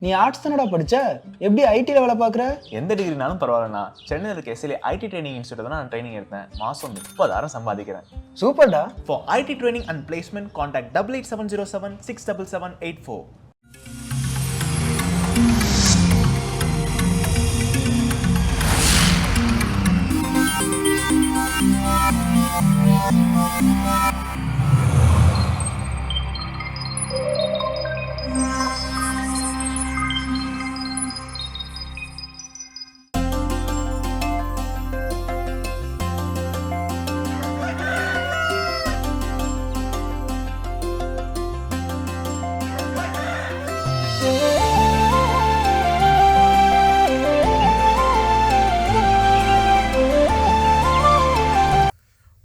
நீ ஆர்ட்ஸ் தானடா படிச்ச? எப்படி ஐடில வேலை பார்க்குற? எந்த டிகிரினாலும் பரவாயில்லண்ணா. சென்னையில் இருக்க எஸ்எல்ஏ ஐடி ட்ரைனிங் இன்ஸ்டியூட் தான் நான் ட்ரைனிங் எடுத்தேன். மாதம் 30,000 சம்பாதிக்கிறேன். சூப்பர்டா. For IT training and placement contact 887076 67784.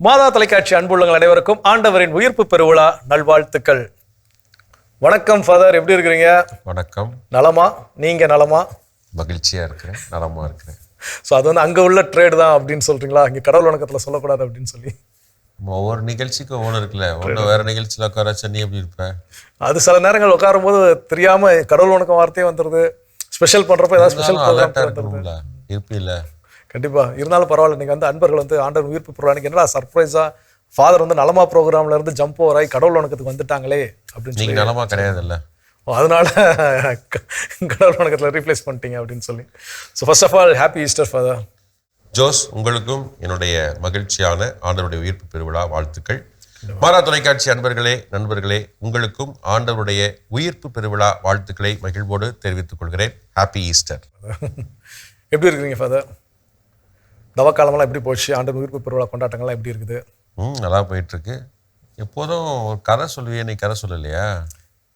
மாதா தொலைக்காட்சி அன்புள்ளங்கள் அனைவருக்கும் ஆண்டவரின் உயிர்ப்பு பெருவிழா நல்வாழ்த்துக்கள். வணக்கம் ஃபாதர், எப்படி இருக்கிறீங்க? வணக்கம். நலமா? நீங்க நலமா? மகிழ்ச்சியா இருக்கிறேன், நலமா இருக்கிறேன். ஸோ அது வந்து அங்கே உள்ள ட்ரேடு தான் அப்படின்னு சொல்றீங்களா? இங்கே கடவுள் வணக்கத்தில் சொல்லக்கூடாது அப்படின்னு சொல்லி ஒவ்வொரு நிகழ்ச்சிக்கும் ஒவ்வொன்று இருக்குல்ல. ஒன்று வேற நிகழ்ச்சியில் உட்கார நீ எப்படி இருப்பேன்? அது சில நேரங்கள் உட்காரும் போது தெரியாம கடவுள் வணக்கம் வார்த்தையே வந்துடுது. ஸ்பெஷல் பண்றப்ப ஏதாவது ஸ்பெஷல் இருக்கணும்ல, இருப்பில்ல. கண்டிப்பா. இருந்தாலும் பரவாயில்ல. நீங்க வந்து அன்பர்கள் வந்து ஆண்டவர் உயிர்ப்பு பெறுவாங்க. என்னடா சர்ப்ரைஸா ஃபாதர் வந்து நலமா ப்ரோக்ராம்ல இருந்து ஜம்ப் ஓவர் ஆகி கடவுள் வணக்கத்துக்கு வந்துட்டாங்களே அப்படின்னு நீங்க நலமா கிடையாதுல்ல, அதனால கடவுள் வணக்கத்துல ரீப்ளேஸ் பண்ணிட்டீங்க அப்படின்னு சொல்லி. So first of all happy Easter father. Jose, உங்களுக்கும் என்னுடைய மகிழ்ச்சியான ஆண்டவருடைய உயிர்ப்பு பெருவிழா வாழ்த்துக்கள். மாதா தொலைக்காட்சி அன்பர்களே, நண்பர்களே, உங்களுக்கும் ஆண்டவருடைய உயிர்ப்பு பெருவிழா வாழ்த்துக்களை மகிழ்வோடு தெரிவித்துக் கொள்கிறேன். Happy Easter. எப்படி இருக்கிறீங்க ஃபாதர்? தவக்காலமெல்லாம் எப்படி போச்சு? ஆண்டவர் உயிர்ப்பு பெருவிழா கொண்டாட்டங்கள்லாம் எப்படி இருக்குது? நல்லா போயிட்டு இருக்கு. எப்போதும் ஒரு கதை சொல்லுவியே, நீ கதை சொல்லலையா?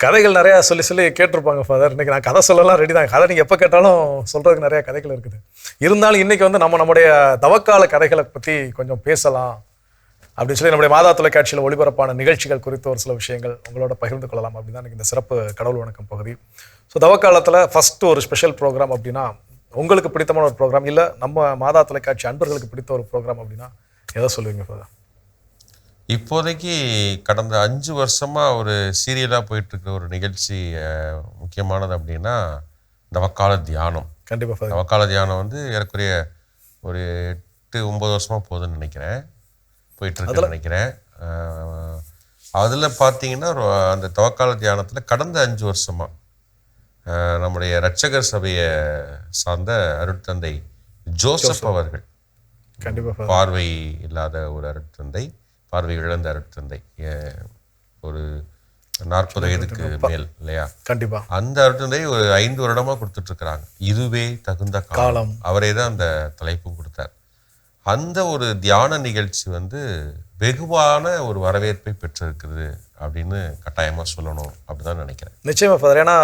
கதைகள் நிறையா சொல்லி சொல்லி கேட்டிருப்பாங்க ஃபாதர். இன்னைக்கு நான் கதை சொல்லலாம் ரெடி தான். கதை நீங்கள் எப்போ கேட்டாலும் சொல்கிறதுக்கு நிறையா கதைகள் இருக்குது. இருந்தாலும் இன்றைக்கி வந்து நம்முடைய தவக்கால கதைகளை பற்றி கொஞ்சம் பேசலாம் அப்படின்னு சொல்லி நம்முடைய மாதா தொலைக்காட்சியில் ஒளிபரப்பான நிகழ்ச்சிகள் குறித்து ஒரு சில விஷயங்கள் உங்களோட பகிர்ந்து கொள்ளலாம் அப்படின்னு தான் இந்த சிறப்பு கடவுள் வணக்கம் பகுதி. ஸோ தவக்காலத்தில் ஃபஸ்ட்டு ஒரு ஸ்பெஷல் ப்ரோக்ராம் அப்படின்னா, உங்களுக்கு பிடித்தமான ஒரு ப்ரோக்ராம், இல்லை நம்ம மாதா தொலைக்காட்சி அன்பர்களுக்கு பிடித்த ஒரு ப்ரோக்ராம் அப்படின்னா எதை சொல்லுவீங்க ஃபாதர்? இப்போதைக்கு கடந்த 5 வருஷமா ஒரு சீரியலாக போயிட்டு இருக்கிற ஒரு நிகழ்ச்சி முக்கியமானது அப்படின்னா தவக்கால தியானம். கண்டிப்பாக. தவக்கால தியானம் வந்து ஏறக்குறைய ஒரு 8-9 வருஷமா போகுதுன்னு நினைக்கிறேன், போயிட்டுருக்குன்னு நினைக்கிறேன். அதில் பார்த்தீங்கன்னா அந்த தவக்கால தியானத்தில் கடந்த 5 வருஷமா நம்முடைய இரட்சகர் சபையை சார்ந்த அருட்தந்தை ஜோசப் அவர்கள், கண்டிப்பாக பார்வை இல்லாத ஒரு அருட்தந்தை, பார்வை இழந்த அருட்தந்தை, ஒரு 40 வயதுக்கு மேல் இல்லையா? கண்டிப்பா. அந்த அருட்தந்தை ஒரு 5 வருடமா கொடுத்துட்டு இருக்கிறாங்க. இதுவே தகுந்த காலம். அவரே தான் அந்த தலைப்பும் கொடுத்தார். அந்த ஒரு தியான நிகழ்ச்சி வந்து வெகுவான ஒரு வரவேற்பை பெற்றிருக்குது அப்படின்னு கட்டாயமா சொல்லணும் அப்படிதான் நினைக்கிறேன். நிச்சயமா ஃபாதர். ஏன்னா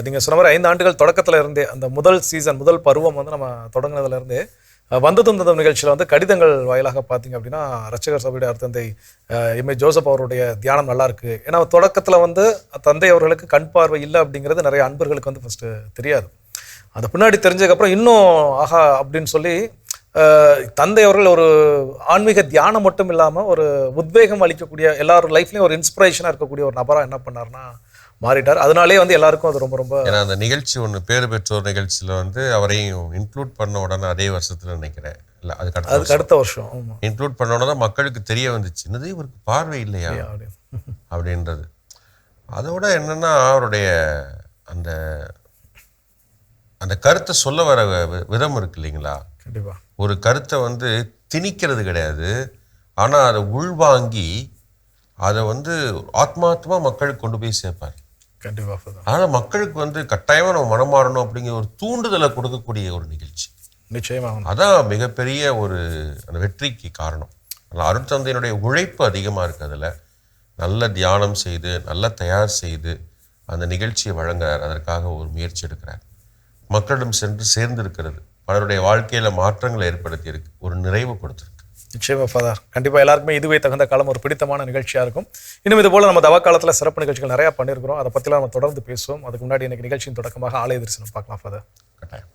நீங்கள் சொன்ன மாதிரி 5 ஆண்டுகள் தொடக்கத்தில் இருந்தே, அந்த முதல் சீசன், முதல் பருவம் வந்து நம்ம தொடங்கினதுல இருந்தே வந்ததும் நிகழ்ச்சியில் வந்து கடிதங்கள் வாயிலாக பார்த்தீங்க அப்படின்னா இரட்சகர் சபையுடைய அருட்தந்தை எம்ஏ ஜோசப் அவருடைய தியானம் நல்லா இருக்கு. ஏன்னா தொடக்கத்தில் வந்து தந்தை அவர்களுக்கு கண் பார்வை இல்லை அப்படிங்கிறது நிறைய அன்பர்களுக்கு வந்து ஃபர்ஸ்ட் தெரியாது. அந்த பின்னாடி தெரிஞ்சதுக்கப்புறம் இன்னும் ஆஹா அப்படின்னு சொல்லி தந்தை அவர்கள் ஒரு ஆன்மீக தியானம் மட்டும் இல்லாமல் ஒரு உத்வேகம் அளிக்கக்கூடிய, எல்லாரும் லைஃப்லையும் ஒரு இன்ஸ்பிரேஷனாக இருக்கக்கூடிய ஒரு நபராக என்ன பண்ணார்னா மாறிட்டார். அதனாலே வந்து எல்லாருக்கும் அது ரொம்ப ரொம்ப, ஏன்னா அந்த நிகழ்ச்சி ஒன்று பேறு பெற்றோர் நிகழ்ச்சியில் வந்து அவரையும் இன்க்ளூட் பண்ண உடனே அதே வருஷத்துல நினைக்கிறேன், இல்லை அதுக்கு அடுத்த வருஷம் இன்க்ளூட் பண்ண உடனே மக்களுக்கு தெரிய வந்துச்சு, என்னது இவருக்கு பார்வை இல்லையா அப்படின்றது. அதோட என்னன்னா அவருடைய அந்த அந்த கருத்தை சொல்ல வர விதம் இருக்கு இல்லைங்களா? கண்டிப்பா. ஒரு கருத்தை வந்து திணிக்கிறது கிடையாது, ஆனால் அதை உள்வாங்கி அதை வந்து ஆத்மாத்மா மக்களுக்கு கொண்டு போய் சேர்ப்பார். கண்டிப்பாக. ஆனால் மக்களுக்கு வந்து கட்டாயமாக நம்ம மனம் மாறணும் அப்படிங்கிற ஒரு தூண்டுதலை கொடுக்கக்கூடிய ஒரு நிகழ்ச்சி. நிச்சயமாக அதான் மிகப்பெரிய ஒரு அந்த வெற்றிக்கு காரணம். அருட்தந்தையினுடைய உழைப்பு அதிகமாக இருக்குது. அதில் நல்ல தியானம் செய்து, நல்ல தயார் செய்து அந்த நிகழ்ச்சியை வழங்குறார். அதற்காக ஒரு முயற்சி எடுக்கிறார். மக்களிடம் சென்று சேர்ந்திருக்கிறது, பலருடைய வாழ்க்கையில் மாற்றங்களை ஏற்படுத்தி இருக்கு, ஒரு நிறைவு கொடுத்துருக்கு. நிச்சயமா ஃபாதர். கண்டிப்பாக எல்லாருக்குமே இதுவே தகுந்த காலம் ஒரு பிடித்தமான நிகழ்ச்சியாக இருக்கும். இன்னும் இது போல் நம்ம தவக்காலத்தில் சிறப்பு நிகழ்ச்சிகள் நிறையா பண்ணியிருக்கிறோம். அதை பற்றிலாம் நம்ம தொடர்ந்து பேசுவோம். அதுக்கு முன்னாடி எனக்கு நிகழ்ச்சியின் தொடக்கமாக ஆலய தரிசனம் பார்க்கலாம் ஃபாதர். கட்டாயம்.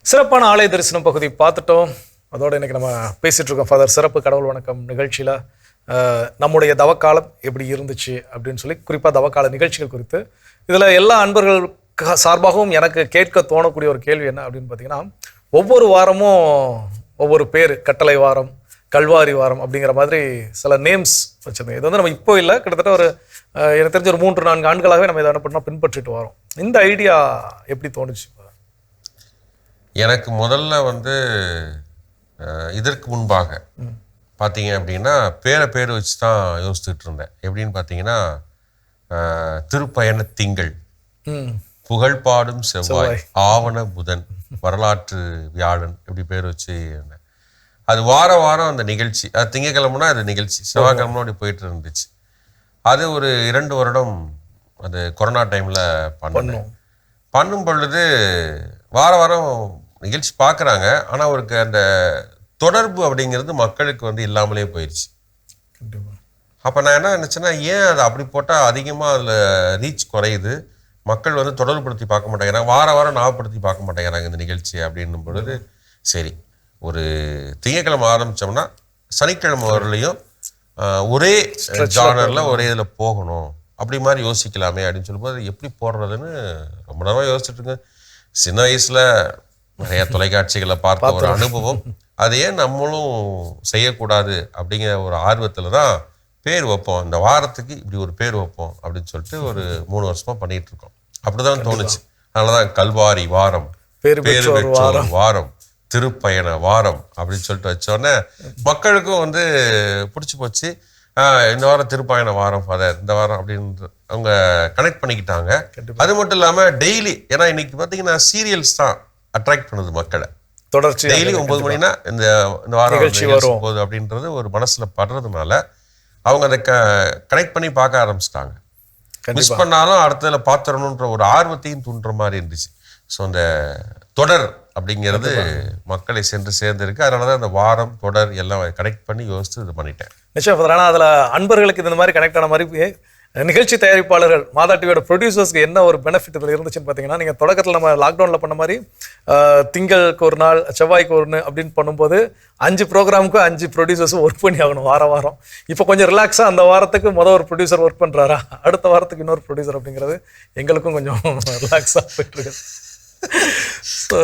சிறப்பான ஆலய தரிசனம் பகுதி பார்த்துட்டோம். அதோட இன்னைக்கு நம்ம பேசிட்டு இருக்கோம் ஃபாதர் சிறப்பு கடவுள் வணக்கம் நிகழ்ச்சியில் நம்முடைய தவக்காலம் எப்படி இருந்துச்சு அப்படின்னு சொல்லி குறிப்பாக தவக்கால நிகழ்ச்சிகள் குறித்து இதில் எல்லா அன்பர்கள் சார்பாகவும் எனக்கு கேட்க தோணக்கூடிய ஒரு கேள்வி என்ன அப்படின்னு பார்த்தீங்கன்னா, ஒவ்வொரு வாரமும் ஒவ்வொரு பேர், கட்டளை வாரம், கல்வாரி வாரம் அப்படிங்கிற மாதிரி சில நேம்ஸ் வச்சுருந்தோம். இது வந்து நம்ம இப்போ இல்லை, கிட்டத்தட்ட ஒரு எனக்கு தெரிஞ்ச ஒரு 3-4 ஆண்டுகளாகவே நம்ம இதை என்ன பண்ணோம் பின்பற்றிட்டு வரோம். இந்த ஐடியா எப்படி தோணுச்சு? எனக்கு முதல்ல வந்து இதற்கு முன்பாக பார்த்தீங்க அப்படின்னா பேர் வச்சு தான் யோசிச்சுட்டு இருந்தேன். எப்படின்னு பார்த்தீங்கன்னா, திருப்பயண திங்கள், புகழ்பாடும் செவ்வாய், ஆவண புதன், வரலாற்று வியாழன், இப்படி பேர் வச்சு இருந்தேன். அது வாரம் அந்த நிகழ்ச்சி, அது திங்கக்கிழமைனா அது நிகழ்ச்சி, செவ்வாய்க்கிழமை அப்படி போயிட்டு இருந்துச்சு. அது ஒரு 2 வருடம் அது கொரோனா டைமில் பண்ணும் பொழுது வாரம் நிகழ்ச்சி பார்க்குறாங்க. ஆனால் அவருக்கு அந்த தொடர்பு அப்படிங்கிறது மக்களுக்கு வந்து இல்லாமலே போயிடுச்சு. அப்போ நான் என்ன நினச்சேன்னா, ஏன் அதை அப்படி போட்டால் அதிகமாக அதில் ரீச் குறையுது, மக்கள் வந்து தொடர்புபடுத்தி பார்க்க மாட்டேங்கிறாங்க, வாரம் ஞாபகப்படுத்தி பார்க்க மாட்டேங்கிறாங்க இந்த நிகழ்ச்சி அப்படின்னும் பொழுது, சரி ஒரு திங்கக்கிழமை ஆரம்பித்தோம்னா சனிக்கிழமை வரலையும் ஒரே ஜானரில் ஒரே இதில் போகணும், அப்படி மாதிரி யோசிக்கலாமே அப்படின்னு சொல்லும்போது எப்படி போடுறதுன்னு ரொம்ப நேரமாக யோசிச்சுட்டு இருக்கேன். சின்ன வயசில் நிறைய தொலைக்காட்சிகளை பார்த்த ஒரு அனுபவம், அது ஏன் நம்மளும் செய்யக்கூடாது அப்படிங்கிற ஒரு ஆர்வத்தில் தான் பேர் வைப்போம், இந்த வாரத்துக்கு இப்படி ஒரு பேர் வைப்போம் அப்படின்னு சொல்லிட்டு ஒரு 3 வருஷமா பண்ணிட்டு இருக்கோம். அப்படிதான் தோணுச்சு. அதனாலதான் கல்வாரி வாரம், பேரு பெற்றோர் வாரம், திருப்பயண வாரம் அப்படின்னு சொல்லிட்டு வச்சோடனே மக்களுக்கும் வந்து பிடிச்சி போச்சு. இந்த வாரம் திருப்பயண வாரம் ஃபாதர், இந்த வாரம் அப்படின்னு அவங்க கனெக்ட் பண்ணிக்கிட்டாங்க. அது மட்டும் இல்லாமல் டெய்லி, ஏன்னா இன்னைக்கு பார்த்தீங்கன்னா சீரியல்ஸ் தான் அட்ராக்ட் பண்ணுது மக்களை. தொடர்ச்சி டெய்லி 9 மணினா இந்த வாரம் போகுது அப்படின்றது ஒரு மனசுல படுறதுனால அவங்க அதை கனெக்ட் பண்ணி பார்க்க ஆரம்பிச்சிட்டாங்க. மிஸ் பண்ணாலும் அடுத்ததுல பார்த்துடணுன்ற ஒரு ஆர்வத்தையும் தூண்டுற மாதிரி இருந்துச்சு. ஸோ அந்த தொடர் அப்படிங்கிறது மக்களை சென்று சேர்ந்திருக்கு. அதனாலதான் அந்த வாரம் தொடர் எல்லாம் கனெக்ட் பண்ணி யோசித்து இது பண்ணிட்டேன். நிச்சயம். ஆனால் அதில் அன்பர்களுக்கு இந்த மாதிரி கனெக்ட் ஆன மாதிரி நிகழ்ச்சி தயாரிப்பாளர்கள், மாதா டிவியோட ப்ரொடியூசர்ஸ்க்கு என்ன ஒரு பெனிஃபிட் இதில் இருந்துச்சுன்னு பார்த்தீங்கன்னா, நீங்கள் தொடக்கத்தில் நம்ம லாக்டவுனில் பண்ண மாதிரி திங்களுக்கு ஒரு நாள், செவ்வாய்க்கு ஒன்று அப்படின்னு பண்ணும்போது 5 ப்ரோக்ராமுக்கும் 5 ப்ரொடியூசர்ஸும் ஒர்க் பண்ணி ஆகணும் வாரம். இப்போ கொஞ்சம் ரிலாக்ஸாக அந்த வாரத்துக்கு ஒரு ப்ரொடியூசர் ஒர்க் பண்ணுறாரா, அடுத்த வாரத்துக்கு இன்னொரு ப்ரொடியூசர் அப்படிங்கிறது எங்களுக்கும் கொஞ்சம் ரிலாக்ஸாக போயிட்டுருக்கு.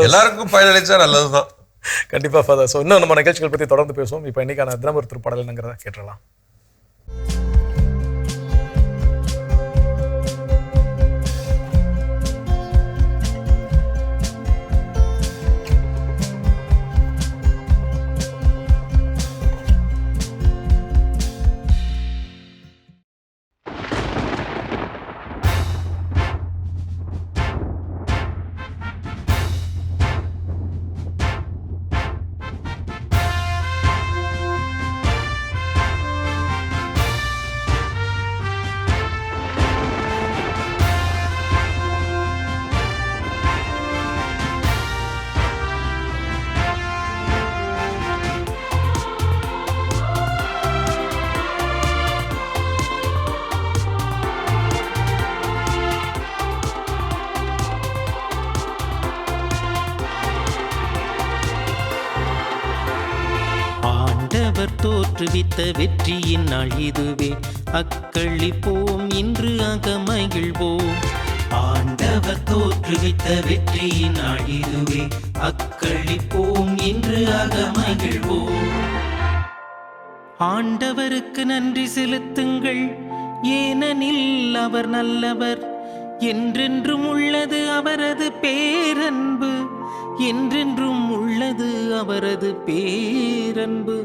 எல்லாருக்கும் பயனளிச்சா நல்லதுதான். கண்டிப்பாக ஃபாதர். ஸோ இன்னும் நம்ம நிகழ்ச்சிகள் பற்றி தொடர்ந்து பேசுவோம். இப்போ இன்னைக்கான தினமொரு திருப்பாடல் என்னங்கிறத கேட்டுடலாம். தோற்றுவித்த வெற்றியின் நாள் இதுவே, அக்களிப்போம் இன்று அகமகிழ்வோம். ஆண்டவர் தோற்றுவித்த வெற்றியின் நாள் இதுவே, அக்களிப்போம் இன்று அகமகிழ்வோம். ஆண்டவருக்கு நன்றி செலுத்துங்கள், ஏனெனில் அவர் நல்லவர், என்றென்றும் உள்ளது அவரது பேரன்பு, என்றென்றும் உள்ளது அவரது பேரன்பு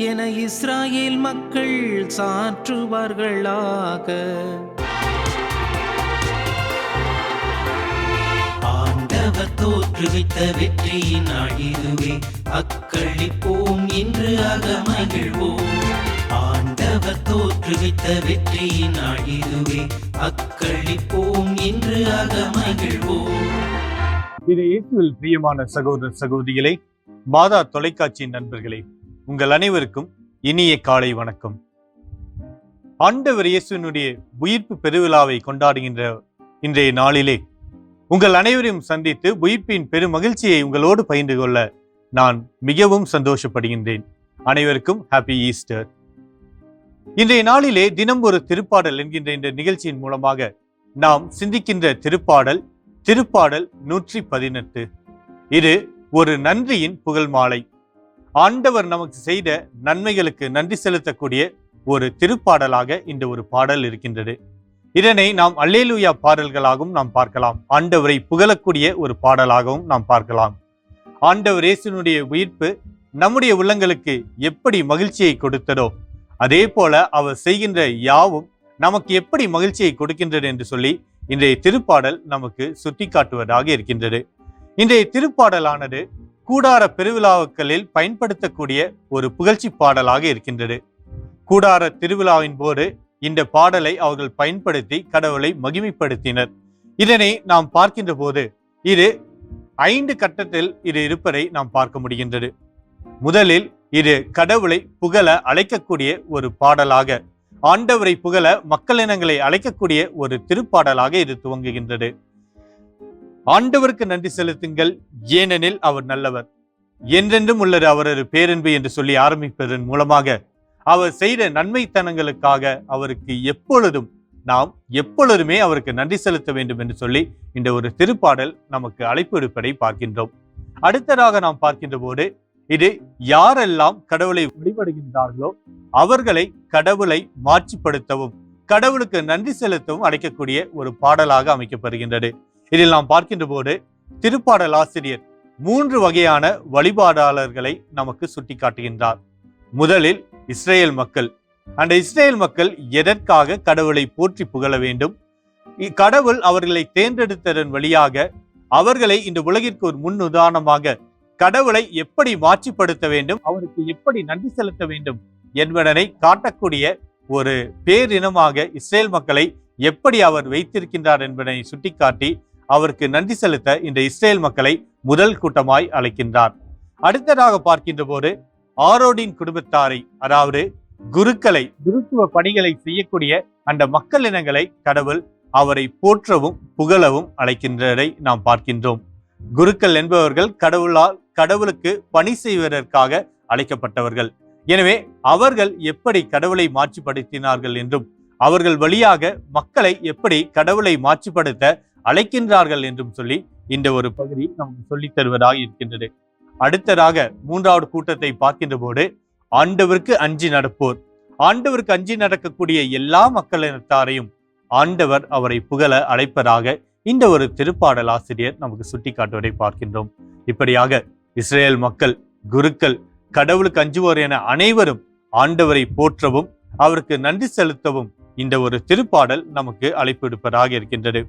என இஸ்ராயேல் மக்கள் சாற்றுவார்களாக. ஆண்டவர் தோற்றுவித்த வெற்றியின் நாள் இதுவே, அக்களிப்போம் இன்று அகமகிழ்வோம். ஆண்டவர் தோற்றுவித்த வெற்றியின் நாள் இதுவே, அக்களிப்போம் இன்று அகமகிழ்வோம். இது இயேசுவில் பிரியமான சகோதர சகோதரிகளே, மாதா தொலைக்காட்சியின் நண்பர்களே, உங்கள் அனைவருக்கும் இனிய காலை வணக்கம். ஆண்டவர் இயேசுவினுடைய உயிர்ப்பு பெருவிழாவை கொண்டாடுகின்ற இன்றைய நாளிலே உங்கள் அனைவரையும் சந்தித்து உயிர்ப்பின் பெரும் மகிழ்ச்சியை உங்களோடு பகிர்ந்து கொள்ள நான் மிகவும் சந்தோஷப்படுகின்றேன். அனைவருக்கும் ஹாப்பி ஈஸ்டர். இன்றைய நாளிலே தினம் ஒரு திருப்பாடல் என்கின்ற இந்த நிகழ்ச்சியின் மூலமாக நாம் சிந்திக்கின்ற திருப்பாடல் 118. இது ஒரு நன்றியின் புகழ் மாலை. ஆண்டவர் நமக்கு செய்த நன்மைகளுக்கு நன்றி செலுத்தக்கூடிய ஒரு திருப்பாடலாக இந்த ஒரு பாடல் இருக்கின்றது. இதனை நாம் அல்லேலூயா பாடல்களாகவும் நாம் பார்க்கலாம். ஆண்டவரை புகழக்கூடிய ஒரு பாடலாகவும் நாம் பார்க்கலாம். ஆண்டவர் இயேசுவினுடைய உயிர்ப்பு நம்முடைய உள்ளங்களுக்கு எப்படி மகிழ்ச்சியை கொடுத்ததோ அதே போல அவர் செய்கின்ற யாவும் நமக்கு எப்படி மகிழ்ச்சியை கொடுக்கின்றது என்று சொல்லி இன்றைய திருப்பாடல் நமக்கு சுட்டிக்காட்டுவதாக இருக்கின்றது. இன்றைய திருப்பாடலானது கூடார பெருவிழாக்களில் பயன்படுத்தக்கூடிய ஒரு புகழ்ச்சி பாடலாக இருக்கின்றது. கூடார திருவிழாவின் போது இந்த பாடலை அவர்கள் பயன்படுத்தி கடவுளை மகிமைப்படுத்தினர். இதனை நாம் பார்க்கின்ற போது இது 5 கட்டத்தில் இது இருப்பதை நாம் பார்க்க முடிகின்றது. முதலில் இது கடவுளை புகழ அழைக்கக்கூடிய ஒரு பாடலாக, ஆண்டவரை புகழ மக்களினங்களை அழைக்கக்கூடிய ஒரு திருப்பாடலாக இது துவங்குகின்றது. ஆண்டவருக்கு நன்றி செலுத்துங்கள், ஏனெனில் அவர் நல்லவர், என்றென்றும் உள்ளது அவரது பேரன்பு என்று சொல்லி ஆரம்பிப்பதன் மூலமாக அவர் செய்த நன்மைத்தனங்களுக்காக அவருக்கு எப்பொழுதுமே அவருக்கு நன்றி செலுத்த வேண்டும் என்று சொல்லி இந்த ஒரு திருப்பாடல் நமக்கு அழைப்பு விடுப்பதை பார்க்கின்றோம். அடுத்ததாக நாம் பார்க்கின்ற போது இது யாரெல்லாம் கடவுளை வழிபடுகின்றார்களோ அவர்களை கடவுளை மாட்சிப்படுத்தவும் கடவுளுக்கு நன்றி செலுத்தவும் அழைக்கக்கூடிய ஒரு பாடலாக அமைக்கப்படுகின்றது. இதில் நாம் பார்க்கின்ற போது திருப்பாடல் ஆசிரியர் 3 வகையான வழிபாடாளர்களை நமக்கு சுட்டிக்காட்டுகின்றார். முதலில் இஸ்ரேல் மக்கள். அந்த இஸ்ரேல் மக்கள் எதற்காக கடவுளை போற்றி புகழ வேண்டும், கடவுள் அவர்களை தேர்ந்தெடுத்ததன் வழியாக அவர்களை இந்த உலகிற்கு ஒரு முன் உதாரணமாக கடவுளை எப்படி மாட்சிப்படுத்த வேண்டும், அவருக்கு எப்படி நன்றி செலுத்த வேண்டும் என்பதனை காட்டக்கூடிய ஒரு பேரினமாக இஸ்ரேல் மக்களை எப்படி அவர் வைத்திருக்கின்றார் என்பதனை சுட்டிக்காட்டி அவருக்கு நன்றி செலுத்த இந்த இஸ்ரேல் மக்களை முதல் கூட்டமாய் அழைக்கின்றார். அடுத்ததாக பார்க்கின்ற போது ஆரோனின் குடும்பத்தாரை, அதாவது குருக்களை, குருத்துவ பணிகளை செய்யக்கூடிய அந்த மக்கள் இனங்களை கடவுள் அவரை போற்றவும் புகழவும் அழைக்கின்றதை நாம் பார்க்கின்றோம். குருக்கள் என்பவர்கள் கடவுளுக்கு பணி செய்வதற்காக அழைக்கப்பட்டவர்கள். எனவே அவர்கள் எப்படி கடவுளை மாட்சிப்படுத்தினார்கள் என்றும் அவர்கள் வழியாக மக்களை எப்படி கடவுளை மாட்சிப்படுத்த அழைக்கின்றார்கள் என்றும் சொல்லி இந்த ஒரு பகுதி நமக்கு சொல்லித் தருவதாக இருக்கின்றது. அடுத்ததாக 3வது கூட்டத்தை பார்க்கின்ற போது ஆண்டவருக்கு அஞ்சி நடப்போர். ஆண்டவருக்கு அஞ்சி நடக்கக்கூடிய எல்லா மக்களினத்தாரையும் ஆண்டவர் அவரை புகழ அழைப்பதாக இந்த ஒரு திருப்பாடல் ஆசிரியர் நமக்கு சுட்டி காட்டுவதை பார்க்கின்றோம். இப்படியாக இஸ்ரேல் மக்கள், குருக்கள், கடவுளுக்கு அஞ்சுவோர் என அனைவரும் ஆண்டவரை போற்றவும் அவருக்கு நன்றி செலுத்தவும் இந்த ஒரு திருப்பாடல் நமக்கு அழைப்பு விடுப்பதாக இருக்கின்றது.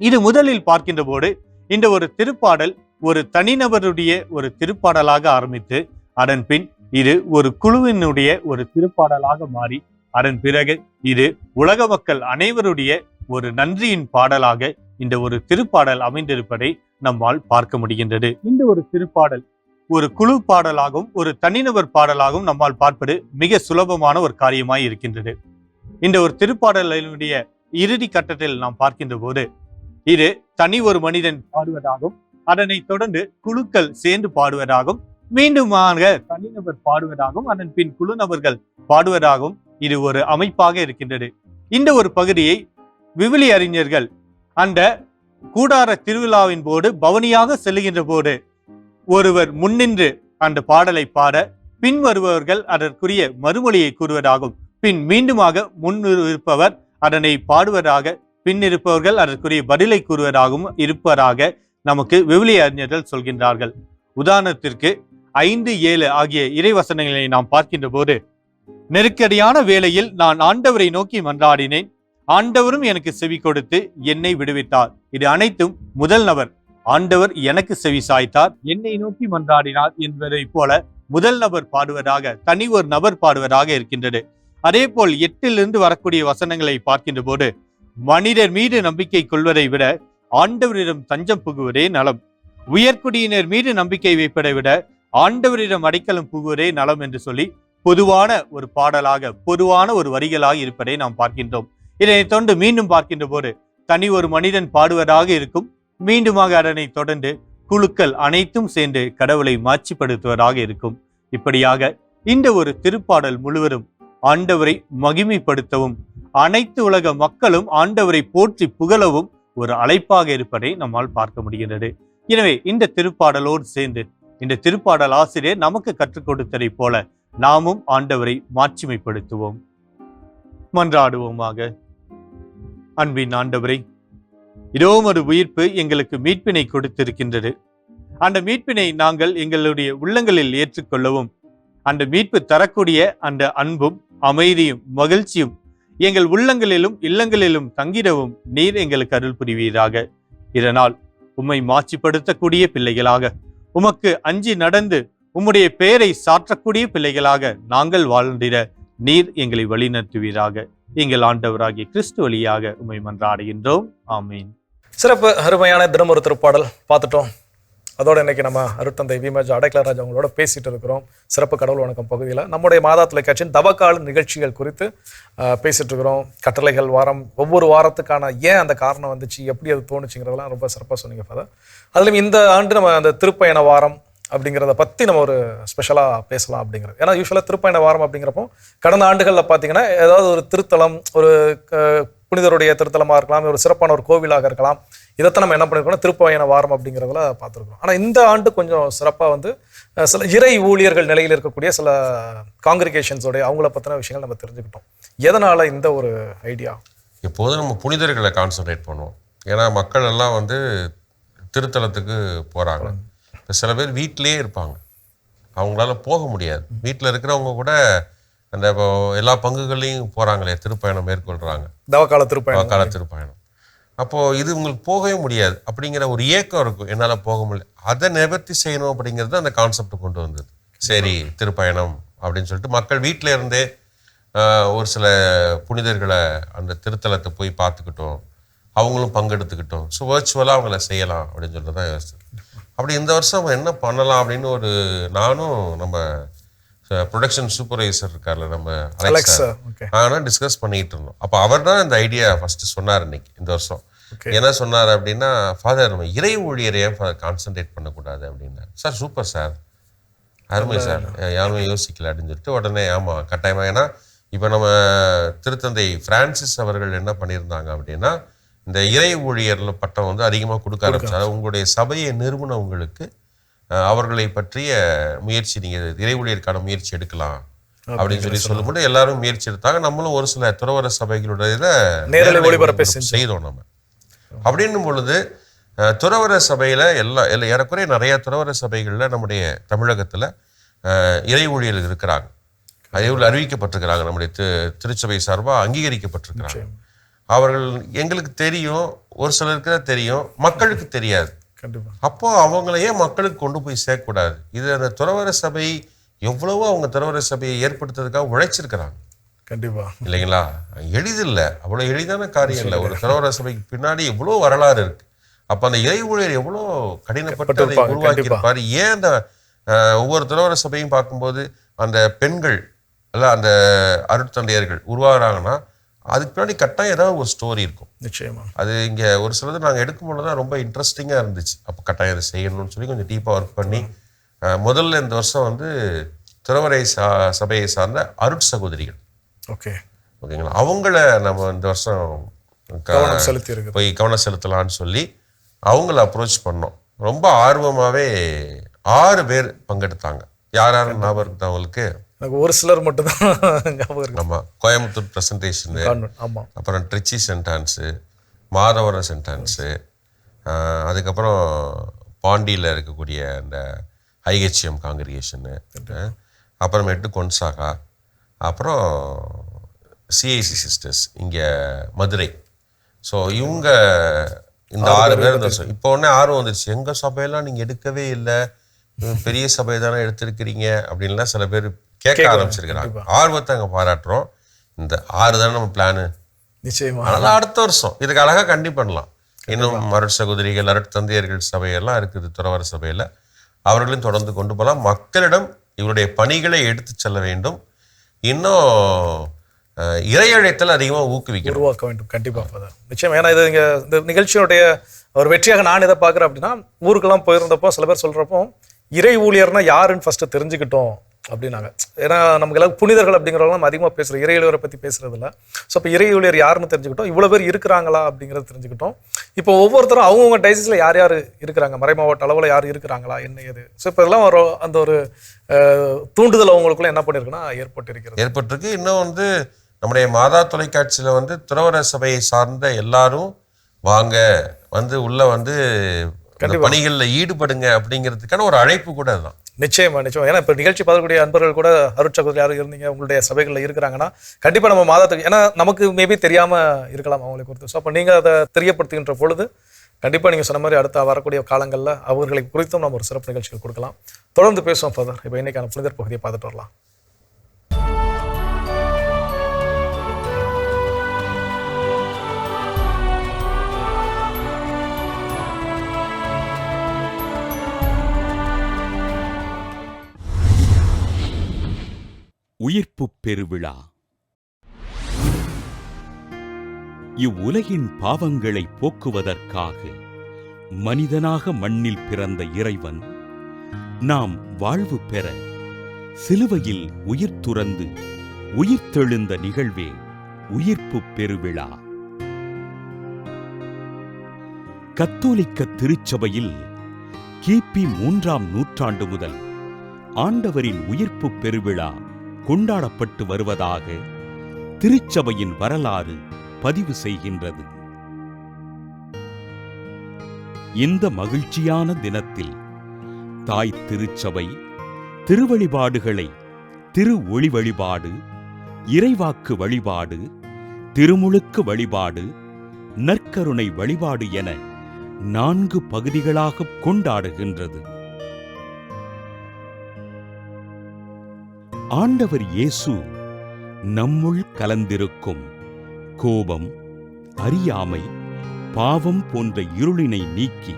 இது முதலில் பார்க்கின்ற போது இந்த ஒரு திருப்பாடல் ஒரு தனிநபருடைய ஒரு திருப்பாடலாக ஆரம்பித்து அதன் பின் இது ஒரு குழுவினுடைய ஒரு திருப்பாடலாக மாறி அதன் பிறகு இது உலக மக்கள் அனைவருடைய ஒரு நன்றியின் பாடலாக இந்த ஒரு திருப்பாடல் அமைந்திருப்பதை நம்மால் பார்க்க முடிகின்றது. இந்த ஒரு திருப்பாடல் ஒரு குழு பாடலாகவும் ஒரு தனிநபர் பாடலாகவும் நம்மால் பார்ப்பது மிக சுலபமான ஒரு காரியமாய் இருக்கின்றது. இந்த ஒரு திருப்பாடலினுடைய இறுதி கட்டத்தில் நாம் பார்க்கின்ற போது இது தனி ஒரு மனிதன் பாடுவதாகவும் அதனை தொடர்ந்து குழுக்கள் சேர்ந்து பாடுவதாகவும் மீண்டுமாக தனிநபர் பாடுவதாகவும் அதன் பின் குழு நபர்கள் பாடுவதாகவும் இது ஒரு அமைப்பாக இருக்கின்றது. இந்த ஒரு பகுதியை விவிலி அறிஞர்கள் அந்த கூடார திருவிழாவின் போது பவனியாக செல்லுகின்ற போது ஒருவர் முன்னின்று அந்த பாடலை பாட பின் வருபவர்கள் அதற்குரிய மறுமொழியை கூறுவதாகவும் பின் மீண்டுமாக முன் இருப்பவர் அதனை பாடுவதாக பின் இருப்பவர்கள் அதற்குரிய பதிலை கூறுவதாகவும் இருப்பதாக நமக்கு விவிலி அறிஞர்கள் சொல்கின்றார்கள். உதாரணத்திற்கு 5, 7 ஆகிய இறைவசனங்களை நாம் பார்க்கின்ற போது நெருக்கடியான வேளையில் நான் ஆண்டவரை நோக்கி மன்றாடினேன், ஆண்டவரும் எனக்கு செவி கொடுத்து என்னை விடுவித்தார். இது அனைத்தும் முதல் நபர் ஆண்டவர் எனக்கு செவி சாய்த்தார், என்னை நோக்கி மன்றாடினார் என்பதை போல முதல் நபர் பாடுவதாக தனி ஒரு நபர் பாடுவதாக இருக்கின்றது. அதே போல் 8 வரக்கூடிய வசனங்களை பார்க்கின்ற போது மனிதர் மீது நம்பிக்கை கொள்வதை விட ஆண்டவரிடம் தஞ்சம் புகுவதே நலம், உயர்குடியினர் மீது நம்பிக்கை வைப்பதை விட ஆண்டவரிடம் அடைக்கலம் புகுவதே நலம் என்று சொல்லி பொதுவான ஒரு பாடலாக பொதுவான ஒரு வரிகளாக இருப்பதை நாம் பார்க்கின்றோம். இதனை தொடர்ந்து மீண்டும் பார்க்கின்ற போது தனி ஒரு மனிதன் பாடுவதாக இருக்கும், மீண்டுமாக அதனை தொடர்ந்து குழுக்கள் அனைத்தும் சேர்ந்து கடவுளை மாட்சிப்படுத்துவதாக இருக்கும். இப்படியாக இந்த ஒரு திருப்பாடல் முழுவதும் ஆண்டவரை மகிமைப்படுத்தவும் அனைத்து உலக மக்களும் ஆண்டவரை போற்றி புகழவும் ஒரு அழைப்பாக இருப்பதை நம்மால் பார்க்க முடிகிறது. எனவே இந்த திருப்பாடலோடு சேர்ந்து இந்த திருப்பாடல் ஆசிரியர் நமக்கு கற்றுக் கொடுத்ததை போல நாமும் ஆண்டவரை மாட்சிமைப்படுத்துவோம். மன்றாடுவோமாக. அன்பின் ஆண்டவரை, இதோ ஒரு உயிர்ப்பு எங்களுக்கு மீட்பினை கொடுத்திருக்கின்றது. அந்த மீட்பினை நாங்கள் எங்களுடைய உள்ளங்களில் ஏற்றுக்கொள்ளவும், அந்த மீட்பு தரக்கூடிய அந்த அன்பும் அமைதியும் மகிழ்ச்சியும் எங்கள் உள்ளங்களிலும் இல்லங்களிலும் தங்கிடவும் நீர் எங்களுக்கு அருள் புரிவீராக. இதனால் உம்மை மாட்சிப்படுத்தக்கூடிய பிள்ளைகளாக, உமக்கு அஞ்சி நடந்து உம்முடைய பெயரை சாற்றக்கூடிய பிள்ளைகளாக நாங்கள் வாழ்ந்திட நீர் எங்களை வழிநடத்துவீராக. எங்கள் ஆண்டவராகிய கிறிஸ்து வழியாக உம்மை மன்றாடுகின்றோம். ஆமீன். சிறப்பு, அருமையான தினம் ஒரு திருப்பாடல் பார்த்துட்டோம். அதோட இன்னைக்கு நம்ம அருட்தந்தை விமேஜ் அடைக்கலராஜ் அவங்களோட பேசிட்டு இருக்கிறோம். சிறப்பு கடவுள் வணக்கம் பகுதியில் நம்முடைய மாதா தொலைக்காட்சியின் தவக்கால நிகழ்ச்சிகள் குறித்து பேசிட்டு இருக்கிறோம். கட்டளைகள் வாரம், ஒவ்வொரு வாரத்துக்கான ஏன் அந்த காரணம் வந்துச்சு, எப்படி அது தோணுச்சுங்கிறதெல்லாம் ரொம்ப சிறப்பாக சொன்னீங்க ஃபாதர். அதுலேயும் இந்த ஆண்டு நம்ம அந்த திருப்பயண வாரம் அப்படிங்கிறத பற்றி நம்ம ஒரு ஸ்பெஷலாக பேசலாம் அப்படிங்கிறது. ஏன்னா யூஸ்வலாக திருப்பயண வாரம் அப்படிங்கிறப்போ கடந்த ஆண்டுகளில் பார்த்தீங்கன்னா ஏதாவது ஒரு திருத்தலம், ஒரு புனிதருடைய திருத்தலமாக இருக்கலாம், ஒரு சிறப்பான ஒரு கோவிலாக இருக்கலாம், இதைத்தான் நம்ம என்ன பண்ணியிருக்கோம்னா திருப்பயண வாரம் அப்படிங்கிறதுல பார்த்துருக்கோம். ஆனால் இந்த ஆண்டு கொஞ்சம் சிறப்பாக வந்து சில இறை ஊழியர்கள் நிலையில் இருக்கக்கூடிய சில காங்கிரிகேஷன்ஸோடைய அவங்கள பற்றின விஷயங்கள் நம்ம தெரிஞ்சுக்கிட்டோம். எதனால் இந்த ஒரு ஐடியா? எப்போதும் நம்ம புனிதர்களை கான்சன்ட்ரேட் பண்ணுவோம். ஏன்னா மக்கள் எல்லாம் வந்து திருத்தலத்துக்கு போகிறாங்க. இப்போ சில பேர் வீட்டிலே இருப்பாங்க, அவங்களால போக முடியாது. வீட்டில் இருக்கிறவங்க கூட அந்த எல்லா பங்குகளையும் போகிறாங்களே, திருப்பயணம் மேற்கொள்கிறாங்க, தவக்கால திருப்பயணம். அப்போது இது உங்களுக்கு போகவே முடியாது அப்படிங்கிற ஒரு ஏக்கம் இருக்கும், என்னால் போக முடியல, அதை நிவர்த்தி செய்யணும் அப்படிங்கிறது அந்த கான்செப்ட் கொண்டு வந்தது. சரி, திருப்பயணம் அப்படின்னு சொல்லிட்டு மக்கள் வீட்டில் இருந்தே ஒரு சில புனிதர்களை அந்த திருத்தலத்தை போய் பார்த்துக்கிட்டோம், அவங்களும் பங்கெடுத்துக்கிட்டோம். ஸோ வர்ச்சுவலாக அவங்கள செய்யலாம் அப்படின்னு சொல்லிட்டு தான் யோசிச்சேன். அப்படி இந்த வருஷம் என்ன பண்ணலாம் அப்படின்னு ஒரு நானும் நம்ம ப்ரொடக்ஷன் சூப்பர்வைசர் இருக்கார்ல நம்ம அலெக்ஸ் சார், ஆனால் டிஸ்கஸ் பண்ணிக்கிட்டு இருந்தோம். அப்போ அவர் தான் இந்த ஐடியா ஃபஸ்ட்டு சொன்னார் இன்னைக்கு இந்த வருஷம். என்ன சொன்னார் அப்படின்னா, ஃபாதர் நம்ம இறை ஊழியரை ஏன் ஃபாதர் கான்சன்ட்ரேட் பண்ணக்கூடாது அப்படின்னாரு. சார் சூப்பர் சார், அருமை சார், யாருமே யோசிக்கல அப்படின்னு சொல்லிட்டு உடனே ஆமாம் கட்டாயமாக. ஏன்னா இப்போ நம்ம திருத்தந்தை பிரான்சிஸ் அவர்கள் என்ன பண்ணியிருந்தாங்க அப்படின்னா, இந்த இறை ஊழியர்ல பட்டம் வந்து அதிகமாக கொடுக்க ஆரம்பிச்சாங்க. உங்களுடைய சபையை நிறுவனவங்களுக்கு அவர்களை பற்றிய முயற்சி, நீங்கள் இறை ஊழியருக்கான முயற்சி எடுக்கலாம் அப்படின்னு சொல்லி சொல்லும்போது எல்லாரும் முயற்சி எடுத்தாங்க. நம்மளும் ஒரு சில துறவர சபைகளுடைய நேரலை ஒளிபரப்பை செய்தோம் நம்ம. அப்படின்னும் பொழுது துறவர சபையில் ஏறக்குறைய நிறைய துறவர சபைகளில் நம்முடைய தமிழகத்தில் இறை ஊழியர்கள் இருக்கிறாங்க, அதேபோல் அறிவிக்கப்பட்டிருக்கிறாங்க, நம்முடைய திருச்சபை சார்பாக அங்கீகரிக்கப்பட்டிருக்கிறாங்க. அவர்கள் எங்களுக்கு தெரியும், ஒரு சிலருக்கு தான் தெரியும், மக்களுக்கு தெரியாது. அப்போ அவங்களையே மக்களுக்கு கொண்டு போய் சேர்க்கக்கூடாது. இது அந்த துறவர சபை எவ்வளவோ அவங்க துறவர சபையை ஏற்படுத்துறதுக்காக உழைச்சிருக்கிறாங்க. கண்டிப்பா இல்லைங்களா? எளிதில்லை, அவ்வளோ எளிதான காரியம் இல்லை. ஒரு துறவர சபைக்கு பின்னாடி எவ்வளோ வரலாறு இருக்கு. அப்போ அந்த இறை ஊழியர் எவ்வளோ கடினப்பட்டு அதை உருவாக்கியிருப்பாரு. ஏன் அந்த ஒவ்வொரு துறவர சபையும் பார்க்கும்போது அந்த பெண்கள் அல்ல அந்த அருட்தந்தையர்கள் உருவாகிறாங்கன்னா அதுக்கு பின்னாடி கட்டாயம் ஏதாவது ஒரு ஸ்டோரி இருக்கும். நிச்சயமா அது இங்கே ஒரு சிலது நாங்கள் எடுக்கும்போது தான் ரொம்ப இன்ட்ரெஸ்டிங்காக இருந்துச்சு. அப்போ கட்டாயம் அதை செய்யணும்னு சொல்லி கொஞ்சம் டீப்பாக ஒர்க் பண்ணி முதல்ல இந்த வருஷம் வந்து துறவரை சபையை சார்ந்த அருட் சகோதரிகள் ஓகேங்களா, அவங்கள நம்ம இந்த வருஷம் போய் கவனம் செலுத்தலான்னு சொல்லி அவங்கள அப்ரோச் பண்ணோம். ரொம்ப ஆர்வமாகவே 6 பேர் பங்கெடுத்தாங்க. யார் யாரும் ஞாபகம் இருக்குது அவங்களுக்கு? ஒரு சிலர் மட்டும்தான் ஞாபகம் இருக்கு. ஆமாம், கோயம்புத்தூர் ப்ரெசன்டேஷனு, அப்புறம் ட்ரிச்சி சென்டான்ஸு, மாதவரம் சென்டான்ஸு, அதுக்கப்புறம் பாண்டியில் இருக்கக்கூடிய அந்த ஐஹெச்எம் காங்கிரிகேஷனு, அப்புறமேட்டு கொன்சாகா, அப்புறம் சிஐசி சிஸ்டர்ஸ் இங்கே மதுரை. ஸோ இவங்க இந்த 6 பேர் இருந்தோம். இப்போ உடனே ஆர்வம் வந்துருச்சு, எங்கள் சபையெல்லாம் நீங்கள் எடுக்கவே இல்லை, பெரிய சபை தானே எடுத்திருக்கிறீங்க அப்படின்லாம் சில பேர் கேட்க ஆரம்பிச்சிருக்கிறாங்க. ஆர்வத்தை அங்கே பாராட்டுறோம். இந்த 6 தானே நம்ம பிளானு, நிச்சயமா. அதனால் அடுத்த வருஷம் இதுக்கு அழகாக கண்டி பண்ணலாம். இன்னும் அருட் சகோதரிகள், அருட் தந்தையர்கள் சபையெல்லாம் இருக்குது துறவர சபையில், அவர்களையும் தொடர்ந்து கொண்டு போகலாம். மக்களிடம் இவருடைய பணிகளை எடுத்து செல்ல வேண்டும். இன்னும் இறையழைத்தல் அதிகமாக உருவாக்க வேண்டும். கண்டிப்பாக நிச்சயம். ஏன்னா இது இங்கே இந்த நிகழ்ச்சியினுடைய ஒரு வெற்றியாக நான் எதை பார்க்குறேன் அப்படின்னா, ஊருக்கெல்லாம் போயிருந்தப்போ சில பேர் சொல்கிறப்போ இறை ஊழியர்னா யாருன்னு ஃபஸ்ட்டு தெரிஞ்சுக்கிட்டோம் அப்படின்னாங்க. ஏன்னா நமக்கு எல்லாம் புனிதர்கள் அப்படிங்கிறவங்க நம்ம அதிகமாக பேசுகிறோம், இறை ஊழியரை பற்றி பேசுறது இல்லை. ஸோ இப்போ இறை ஊழியர் யாருன்னு தெரிஞ்சுக்கிட்டோம், இவ்வளோ பேர் இருக்கிறாங்களா அப்படிங்கிறத தெரிஞ்சுக்கிட்டோம். இப்போ ஒவ்வொருத்தரும் அவங்கவுங்க டைசிஸில் யார் யார் இருக்கிறாங்க, மறைமாவட்ட அளவில் யார் இருக்கிறாங்களா, என்ன ஏது. ஸோ இப்போ இதெல்லாம் அந்த ஒரு தூண்டுதல் அவங்களுக்குள்ள என்ன பண்ணியிருக்குன்னா ஏற்பட்டிருக்கு. இன்னும் வந்து நம்முடைய மாதா தொலைக்காட்சியில் வந்து துறவற சபையை சார்ந்த எல்லாரும் வாங்க வந்து உள்ள வந்து பணிகளில் ஈடுபடுங்க அப்படிங்கிறதுக்கான ஒரு அழைப்பு கூட அதுதான். நிச்சயமா. ஏன்னா இப்போ நிகழ்ச்சி பார்க்கக்கூடிய அன்பர்கள் கூட அருட்சகோதரி யாரும் இருந்தீங்க, உங்களுடைய சபைகளில் இருக்கிறாங்கன்னா கண்டிப்பாக நம்ம மாதத்துக்கு, ஏன்னா நமக்கு மேபி தெரியாமல் இருக்கலாம் அவங்களை குறித்து. ஸோ அப்போ நீங்கள் அதை தெரியப்படுத்துகின்ற பொழுது கண்டிப்பாக நீங்கள் சொன்ன மாதிரி அடுத்த வரக்கூடிய காலங்களில் அவர்களை குறித்தும் நம்ம ஒரு சிறப்பு நிகழ்ச்சிகள் கொடுக்கலாம். தொடர்ந்து பேசுவோம் ஃபாதர். இப்போ இன்னைக்கான புனிதர் பகுதியை பார்த்துட்டு வரலாம். உயிர்ப்புப் பெருவிழா. இவ்வுலகின் பாவங்களை போக்குவதற்காக மனிதனாக மண்ணில் பிறந்த இறைவன் நாம் வாழ்வு பெற சிலுவையில் உயிர் துறந்து உயிர்த்தெழுந்த நிகழ்வே உயிர்ப்புப் பெருவிழா. கத்தோலிக்க திருச்சபையில் கிபி 3ஆம் நூற்றாண்டு முதல் ஆண்டவரின் உயிர்ப்புப் பெருவிழா கொண்டாடப்பட்டு வருவதாக திருச்சபையின் வரலாறு பதிவு செய்கின்றது. இந்த மகிழ்ச்சியான தினத்தில் தாய் திருச்சபை திருவழிபாடுகளை திரு ஒளி வழிபாடு, இறைவாக்கு வழிபாடு, திருமுழுக்கு வழிபாடு, நற்கருணை வழிபாடு என 4 பகுதிகளாக கொண்டாடுகின்றது. ஆண்டவர் இயேசு நம்முள் கலந்திருக்கும் கோபம், அறியாமை, பாவம் போன்ற இருளினை நீக்கி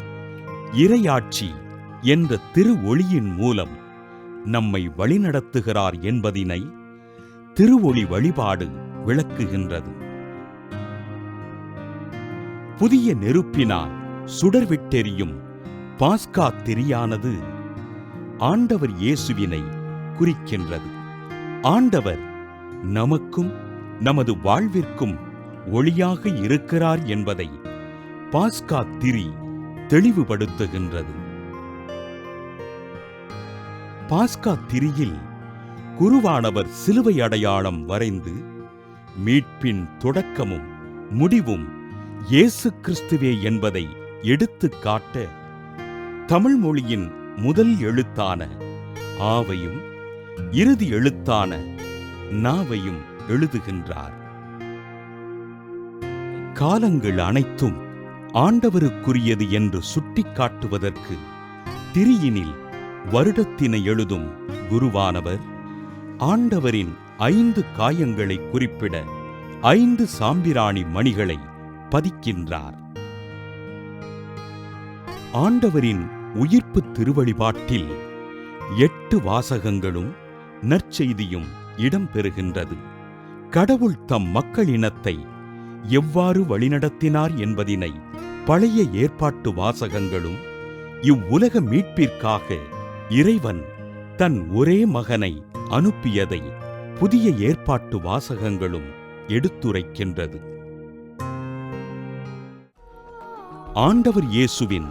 இறையாட்சி என்ற திரு ஒளியின் மூலம் நம்மை வழிநடத்துகிறார் என்பதினை திருவொளி வழிபாடு விளக்குகின்றது. புதிய நெருப்பினால் சுடர்விட்டெரியும் பாஸ்கா திரியானது ஆண்டவர் இயேசுவினை குறிக்கின்றது. ஆண்டவர் நமக்கும் நமது வாழ்விற்கும் ஒளியாக இருக்கிறார் என்பதை பாஸ்கா திரி தெளிவுபடுத்துகின்றது. பாஸ்கா திரியில் குருவானவர் சிலுவை அடையாளம் வரைந்து மீட்பின் தொடக்கமும் முடிவும் இயேசு கிறிஸ்துவே என்பதை எடுத்துக் காட்ட தமிழ் மொழியின் முதல் எழுத்தான ஆவையும் இறுதி எழுத்தான நாவையும் எழுதுகின்றார். காலங்கள் அனைத்தும் ஆண்டவருக்குரியது என்று சுட்டிக்காட்டுவதற்கு திரியினில் வருடத்தினை எழுதும் குருவானவர் ஆண்டவரின் 5 காயங்களை குறிப்பிட 5 சாம்பிராணி மணிகளை பதிக்கின்றார். ஆண்டவரின் உயிர்ப்பு திருவழிபாட்டில் 8 வாசகங்களும் நற்செய்தியும் இடம்பெறுகின்றது. கடவுள் தம் மக்களினத்தை எவ்வாறு வழிநடத்தினார் என்பதினை பழைய ஏற்பாட்டு வாசகங்களும், இவ்வுலக மீட்பிற்காக இறைவன் தன் ஒரே மகனை அனுப்பியதை புதிய ஏற்பாட்டு வாசகங்களும் எடுத்துரைக்கின்றது. ஆண்டவர் இயேசுவின்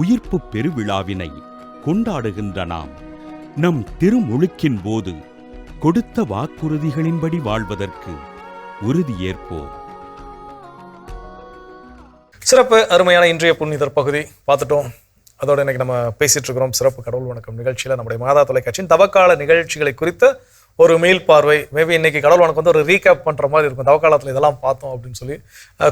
உயிர்ப்பு பெருவிழாவினை கொண்டாடுகின்ற நாம் நம் திருமுழுக்கின் போது கொடுத்த வாக்குறுதிகளின்படி வாழ்வதற்கு உறுதியேற்போம். சிறப்பு அருமையான இன்றைய புனிதர் பகுதி பார்த்துட்டோம். அதோட இன்னைக்கு நம்ம பேசிட்டு இருக்கிறோம் சிறப்பு கடவுள் வணக்கம் நிகழ்ச்சியில் நம்முடைய மாதா தொலைக்காட்சியின் தவக்கால நிகழ்ச்சிகளை குறித்த ஒரு மேல் பார்வை. மேபி இன்னைக்கு கடவுள் வணக்கம் வந்து ஒரு ரீகேப் பண்ணுற மாதிரி இருக்கும். தவக்காலத்தில் இதெல்லாம் பார்த்தோம் அப்படின்னு சொல்லி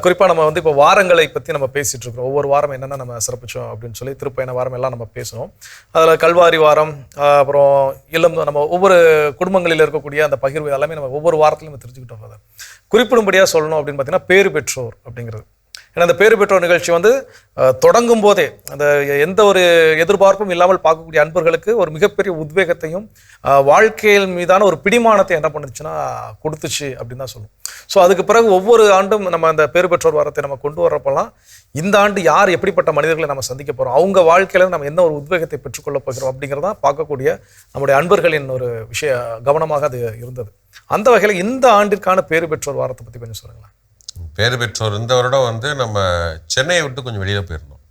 குறிப்பாக நம்ம வந்து இப்போ வாரங்களை பற்றி நம்ம பேசிட்டு இருக்கிறோம். ஒவ்வொரு வாரம் என்னென்ன நம்ம சிறப்பிச்சோம் அப்படின்னு சொல்லி திருப்பயண வாரம் எல்லாம் நம்ம பேசணும். அதில் கல்வாரி வாரம், அப்புறம் இல்லம், நம்ம ஒவ்வொரு குடும்பங்களில் இருக்கக்கூடிய அந்த பகிர்வு எல்லாமே நம்ம ஒவ்வொரு வாரத்திலும் நம்ம தெரிஞ்சுக்கிட்டோம். அதை குறிப்பிடும்படியாக சொல்லணும் அப்படின்னு பார்த்தீங்கன்னா பேறு பெற்றோர் அப்படிங்கிறது. ஏன்னா அந்த பேறு பெற்றோர் நிகழ்ச்சி வந்து தொடங்கும் போதே அந்த எந்த ஒரு எதிர்பார்ப்பும் இல்லாமல் பார்க்கக்கூடிய அன்பர்களுக்கு ஒரு மிகப்பெரிய உத்வேகத்தையும் வாழ்க்கையில் மீதான ஒரு பிடிமானத்தை என்ன பண்ணுச்சுன்னா கொடுத்துச்சு அப்படின்னு தான் சொல்லுவோம். ஸோ அதுக்கு பிறகு ஒவ்வொரு ஆண்டும் நம்ம அந்த பேறு பெற்றோர் வாரத்தை நம்ம கொண்டு வர்றப்பெல்லாம் இந்த ஆண்டு யார் எப்படிப்பட்ட மனிதர்களை நம்ம சந்திக்க போகிறோம், அவங்க வாழ்க்கையில நம்ம என்ன ஒரு உத்வேகத்தை பெற்றுக்கொள்ள போகிறோம் அப்படிங்கிறதான் பார்க்கக்கூடிய நம்முடைய அன்பர்களின் ஒரு கவனமாக அது இருந்தது. அந்த வகையில் இந்த ஆண்டிற்கான பேறு பெற்றோர் வாரத்தை பற்றி கொஞ்சம் சொல்லுங்களேன். பேறு பெற்றோர் இந்த வருடம் வந்து நம்ம சென்னையை விட்டு கொஞ்சம் வெளியில் போயிருந்தோம்.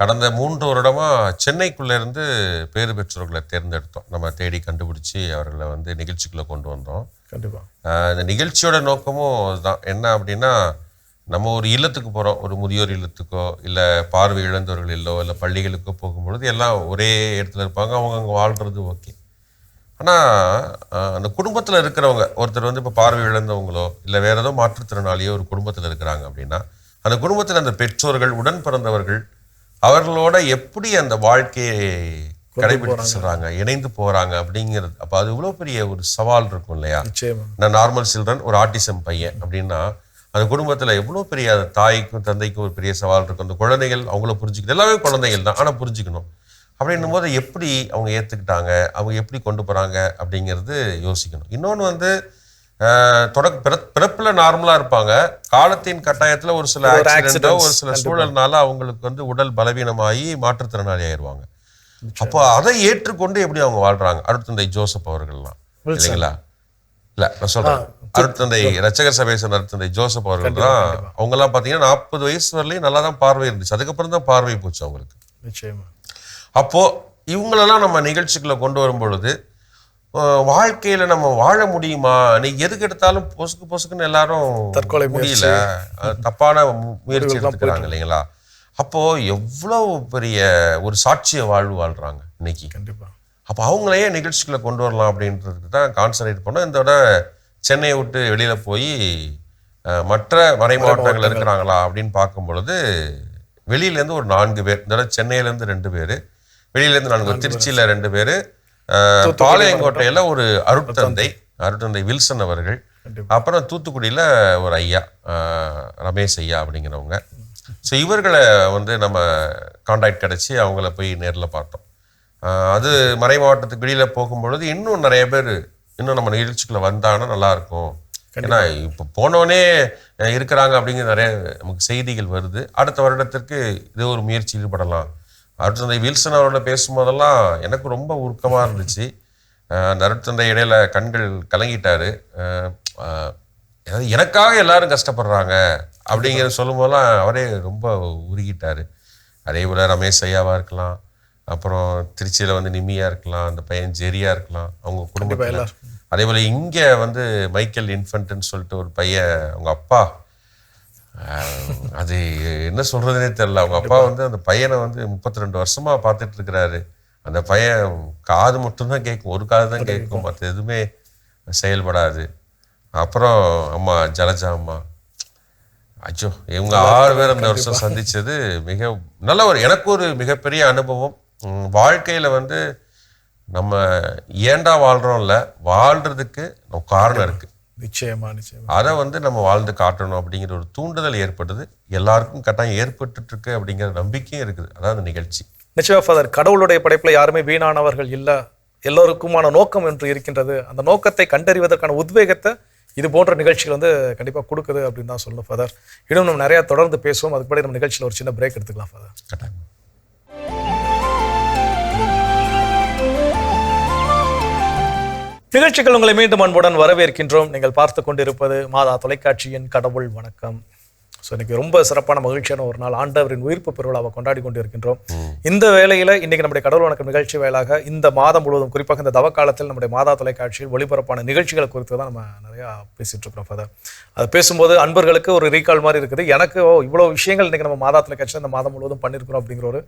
கடந்த 3 வருடமா சென்னைக்குள்ள இருந்து பேறு பெற்றோர்களை தேர்ந்தெடுத்தோம். நம்ம தேடி கண்டுபிடிச்சி அவர்களை வந்து நிகழ்ச்சிக்குள்ள கொண்டு வந்தோம். கண்டிப்பாக இந்த நிகழ்ச்சியோட நோக்கமும் அதுதான். என்ன அப்படின்னா, நம்ம ஒரு இல்லத்துக்கு போகிறோம், ஒரு முதியோர் இல்லத்துக்கோ இல்லை பார்வை இழந்தவர்கள் இல்லோ இல்லை பள்ளிகளுக்கோ போகும்பொழுது எல்லாம் ஒரே இடத்துல இருப்பாங்க, அவங்க அங்கே வாழ்கிறது ஓகே. ஆனால் அந்த குடும்பத்தில் இருக்கிறவங்க ஒருத்தர் வந்து இப்போ பார்வை இழந்தவங்களோ இல்லை வேற ஏதோ மாற்றுத்திறனாளியோ ஒரு குடும்பத்தில் இருக்கிறாங்க அப்படின்னா, அந்த குடும்பத்தில் அந்த பெற்றோர்கள் உடன் பிறந்தவர்கள் அவர்களோட எப்படி அந்த வாழ்க்கையை கடைபிடித்து சொல்றாங்க, இணைந்து போறாங்க அப்படிங்கிறது. அப்போ அது இவ்வளோ பெரிய ஒரு சவால் இருக்கும் இல்லையா? நான் நார்மல் சில்ட்ரன், ஒரு ஆட்டிசம் பையன் அப்படின்னா அந்த குடும்பத்தில் எவ்வளோ பெரிய தாய்க்கும் தந்தைக்கும் ஒரு பெரிய சவால் இருக்கும். அந்த குழந்தைகள் அவங்கள புரிஞ்சுக்கணும், எல்லாமே குழந்தைகள் தான், ஆனால் புரிஞ்சுக்கணும். அப்படின்னும் போது எப்படி அவங்க ஏற்றுக்கிட்டாங்க, அவங்க எப்படி கொண்டு போகிறாங்க அப்படிங்கிறது யோசிக்கணும். இன்னொன்று வந்து பிறப்பில் நார்மலாக இருப்பாங்க, காலத்தின் கட்டாயத்தில் ஒரு சில ஆக்சிடென்ட்டோ ஒரு சில சூழல்னால அவங்களுக்கு வந்து உடல் பலவீனமாகி மாற்றுத்திறனாளி ஆயிடுவாங்க. அப்போ அதை ஏற்றுக்கொண்டு எப்படி அவங்க வாழ்றாங்க. அருட்தந்தை ஜோசப் அவர்கள்லாம் இல்லைங்களா? இல்லை நான் சொல்கிறேன், அருட்தந்தை ரட்சகர் சபையை சேர்ந்த அருட்தந்தை ஜோசப் அவர்கள் தான். அவங்கெல்லாம் பார்த்தீங்கன்னா 40 வயசு வரலையும் நல்லா தான் பார்வை இருந்துச்சு, அதுக்கப்புறம் தான் பார்வை போச்சு அவங்களுக்கு. நிச்சயமா. அப்போ இவங்களெல்லாம் நம்ம நிகழ்ச்சிக்குள்ள கொண்டு வரும் பொழுது வாழ்க்கையில நம்ம வாழ முடியுமா? நீ எதுக்கு எடுத்தாலும் பொசுக்குன்னு எல்லாரும் தற்கொலை முடியல, தப்பான முயற்சி எடுத்துக்கிறாங்க இல்லைங்களா? அப்போ எவ்வளவு பெரிய ஒரு சாட்சிய வாழ்வு வாழ்றாங்க இன்னைக்கு. கண்டிப்பா. அப்போ அவங்களையே நிகழ்ச்சிக்குள்ள கொண்டு வரலாம் அப்படின்றதுக்கு தான் கான்சன்ட்ரேட் பண்ணோம். இந்த விட சென்னையை விட்டு வெளியில போய் மற்ற மறை மாவட்டங்கள் இருக்கிறாங்களா அப்படின்னு பார்க்கும் பொழுது வெளியிலேருந்து ஒரு 4 பேர், இந்த விட சென்னையிலேருந்து 2 பேர், வெளியிலேருந்து 4 பேர், திருச்சியில் 2 பேர், பாளையங்கோட்டையில் ஒரு அருட்தந்தை வில்சன் அவர்கள், அப்புறம் தூத்துக்குடியில் ஒரு ஐயா ரமேஷ் ஐயா அப்படிங்கிறவங்க. ஸோ இவர்களை வந்து நம்ம கான்டாக்ட் கிடச்சி அவங்கள போய் நேரில் பார்த்தோம். அது மறை மாவட்டத்துக்கு வெளியில் போகும்பொழுது இன்னும் நிறைய பேர் இன்னும் நம்ம நிகழ்ச்சிக்குள்ள வந்தாங்கன்னா நல்லாயிருக்கும். ஏன்னா இப்போ போனோடனே இருக்கிறாங்க அப்படிங்கிற நிறைய நமக்கு செய்திகள் வருது. அடுத்த வருடத்திற்கு இது ஒரு முயற்சி ஈடுபடலாம். அருட்தந்தை வில்சன் அவரோட பேசும்போதெல்லாம் எனக்கு ரொம்ப உருக்கமாக இருந்துச்சு. அந்த அருட்தந்தை இடையில கண்கள் கலங்கிட்டாரு. எனக்காக எல்லாரும் கஷ்டப்படுறாங்க அப்படிங்கிற சொல்லும் போதெல்லாம் அவரே ரொம்ப உருகிட்டாரு. அதே போல் ரமேஷ் ஐயாவாக இருக்கலாம், அப்புறம் திருச்சியில் வந்து நிம்மியாக இருக்கலாம், அந்த பையன் ஜெரியா இருக்கலாம், அவங்க குடும்பத்தில். அதே போல் இங்கே வந்து மைக்கேல் இன்ஃபன்ட்னு சொல்லிட்டு ஒரு பையன், அவங்க அப்பா அது என்ன சொல்கிறதுனே தெரில. அவங்க அப்பா வந்து அந்த பையனை வந்து 32 வருஷமாக பார்த்துட்டு இருக்கிறாரு. அந்த பையன் காது மட்டும்தான் கேட்கும், ஒரு காது தான் கேட்கும், மற்ற எதுவுமே செயல்படாது. அப்புறம் அம்மா ஜலஜா அம்மா, அச்சோ, இவங்க 6 பேர் அந்த வருஷம் சந்திச்சது மிக நல்ல எனக்கு ஒரு மிகப்பெரிய அனுபவம். வாழ்க்கையில் வந்து நம்ம ஏண்டா வாழ்கிறோம்ல, வாழ்கிறதுக்கு நம்ம காரணம் இருக்குது. நிச்சயமா. அதை வந்து நம்ம வாழ்ந்து காட்டணும் அப்படிங்கிற ஒரு தூண்டுதல் ஏற்பட்டது. எல்லாருக்கும் கட்டாயம் ஏற்பட்டு இருக்கு அப்படிங்கிற நம்பிக்கையும் இருக்குது. அதாவது நிகழ்ச்சி. நிச்சயமா ஃபாதர், கடவுளுடைய படைப்பில் யாருமே வீணானவர்கள் இல்லை, எல்லோருக்குமான நோக்கம் என்று இருக்கின்றது. அந்த நோக்கத்தை கண்டறிவதற்கான உத்வேகத்தை இது போன்ற நிகழ்ச்சிகள் வந்து கண்டிப்பாக கொடுக்குது அப்படின்னு தான் சொல்லணும் ஃபாதர். இன்னும் நம்ம நிறையா தொடர்ந்து பேசுவோம். அதுக்கு முன்னாடி நம்ம நிகழ்ச்சியில் ஒரு சின்ன பிரேக் எடுத்துக்கலாம் ஃபாதர். கட்டாயம். நிகழ்ச்சிகள் உங்களை மீண்டும் அன்புடன் வரவேற்கின்றோம். நீங்கள் பார்த்து கொண்டிருப்பது மாதா தொலைக்காட்சியின் கடவுள் வணக்கம். ஸோ இன்னைக்கு ரொம்ப சிறப்பான மகிழ்ச்சியான ஒரு நாள், ஆண்டவரின் உயிர்ப்பு பெருவிழாவை கொண்டாடி கொண்டு இருக்கின்றோம். இந்த வேளையில் இன்னைக்கு நம்முடைய கடவுள் வணக்கம் நிகழ்ச்சி வாயிலாக இந்த மாதம் முழுவதும், குறிப்பாக இந்த தவக்காலத்தில் நம்முடைய மாதா தொலைக்காட்சியில் ஒளிபரப்பான நிகழ்ச்சிகளை குறித்து தான் நம்ம நிறையா பேசிட்டு இருக்கிறோம் ஃபாதர். அது பேசும்போது அன்பர்களுக்கு ஒரு ரீகால் மாதிரி இருக்குது. எனக்கு இவ்வளோ விஷயங்கள் இன்னைக்கு நம்ம மாதா தொலைக்காட்சியில் இந்த மாதம் முழுவதும் பண்ணியிருக்கிறோம் அப்படிங்கிற ஒரு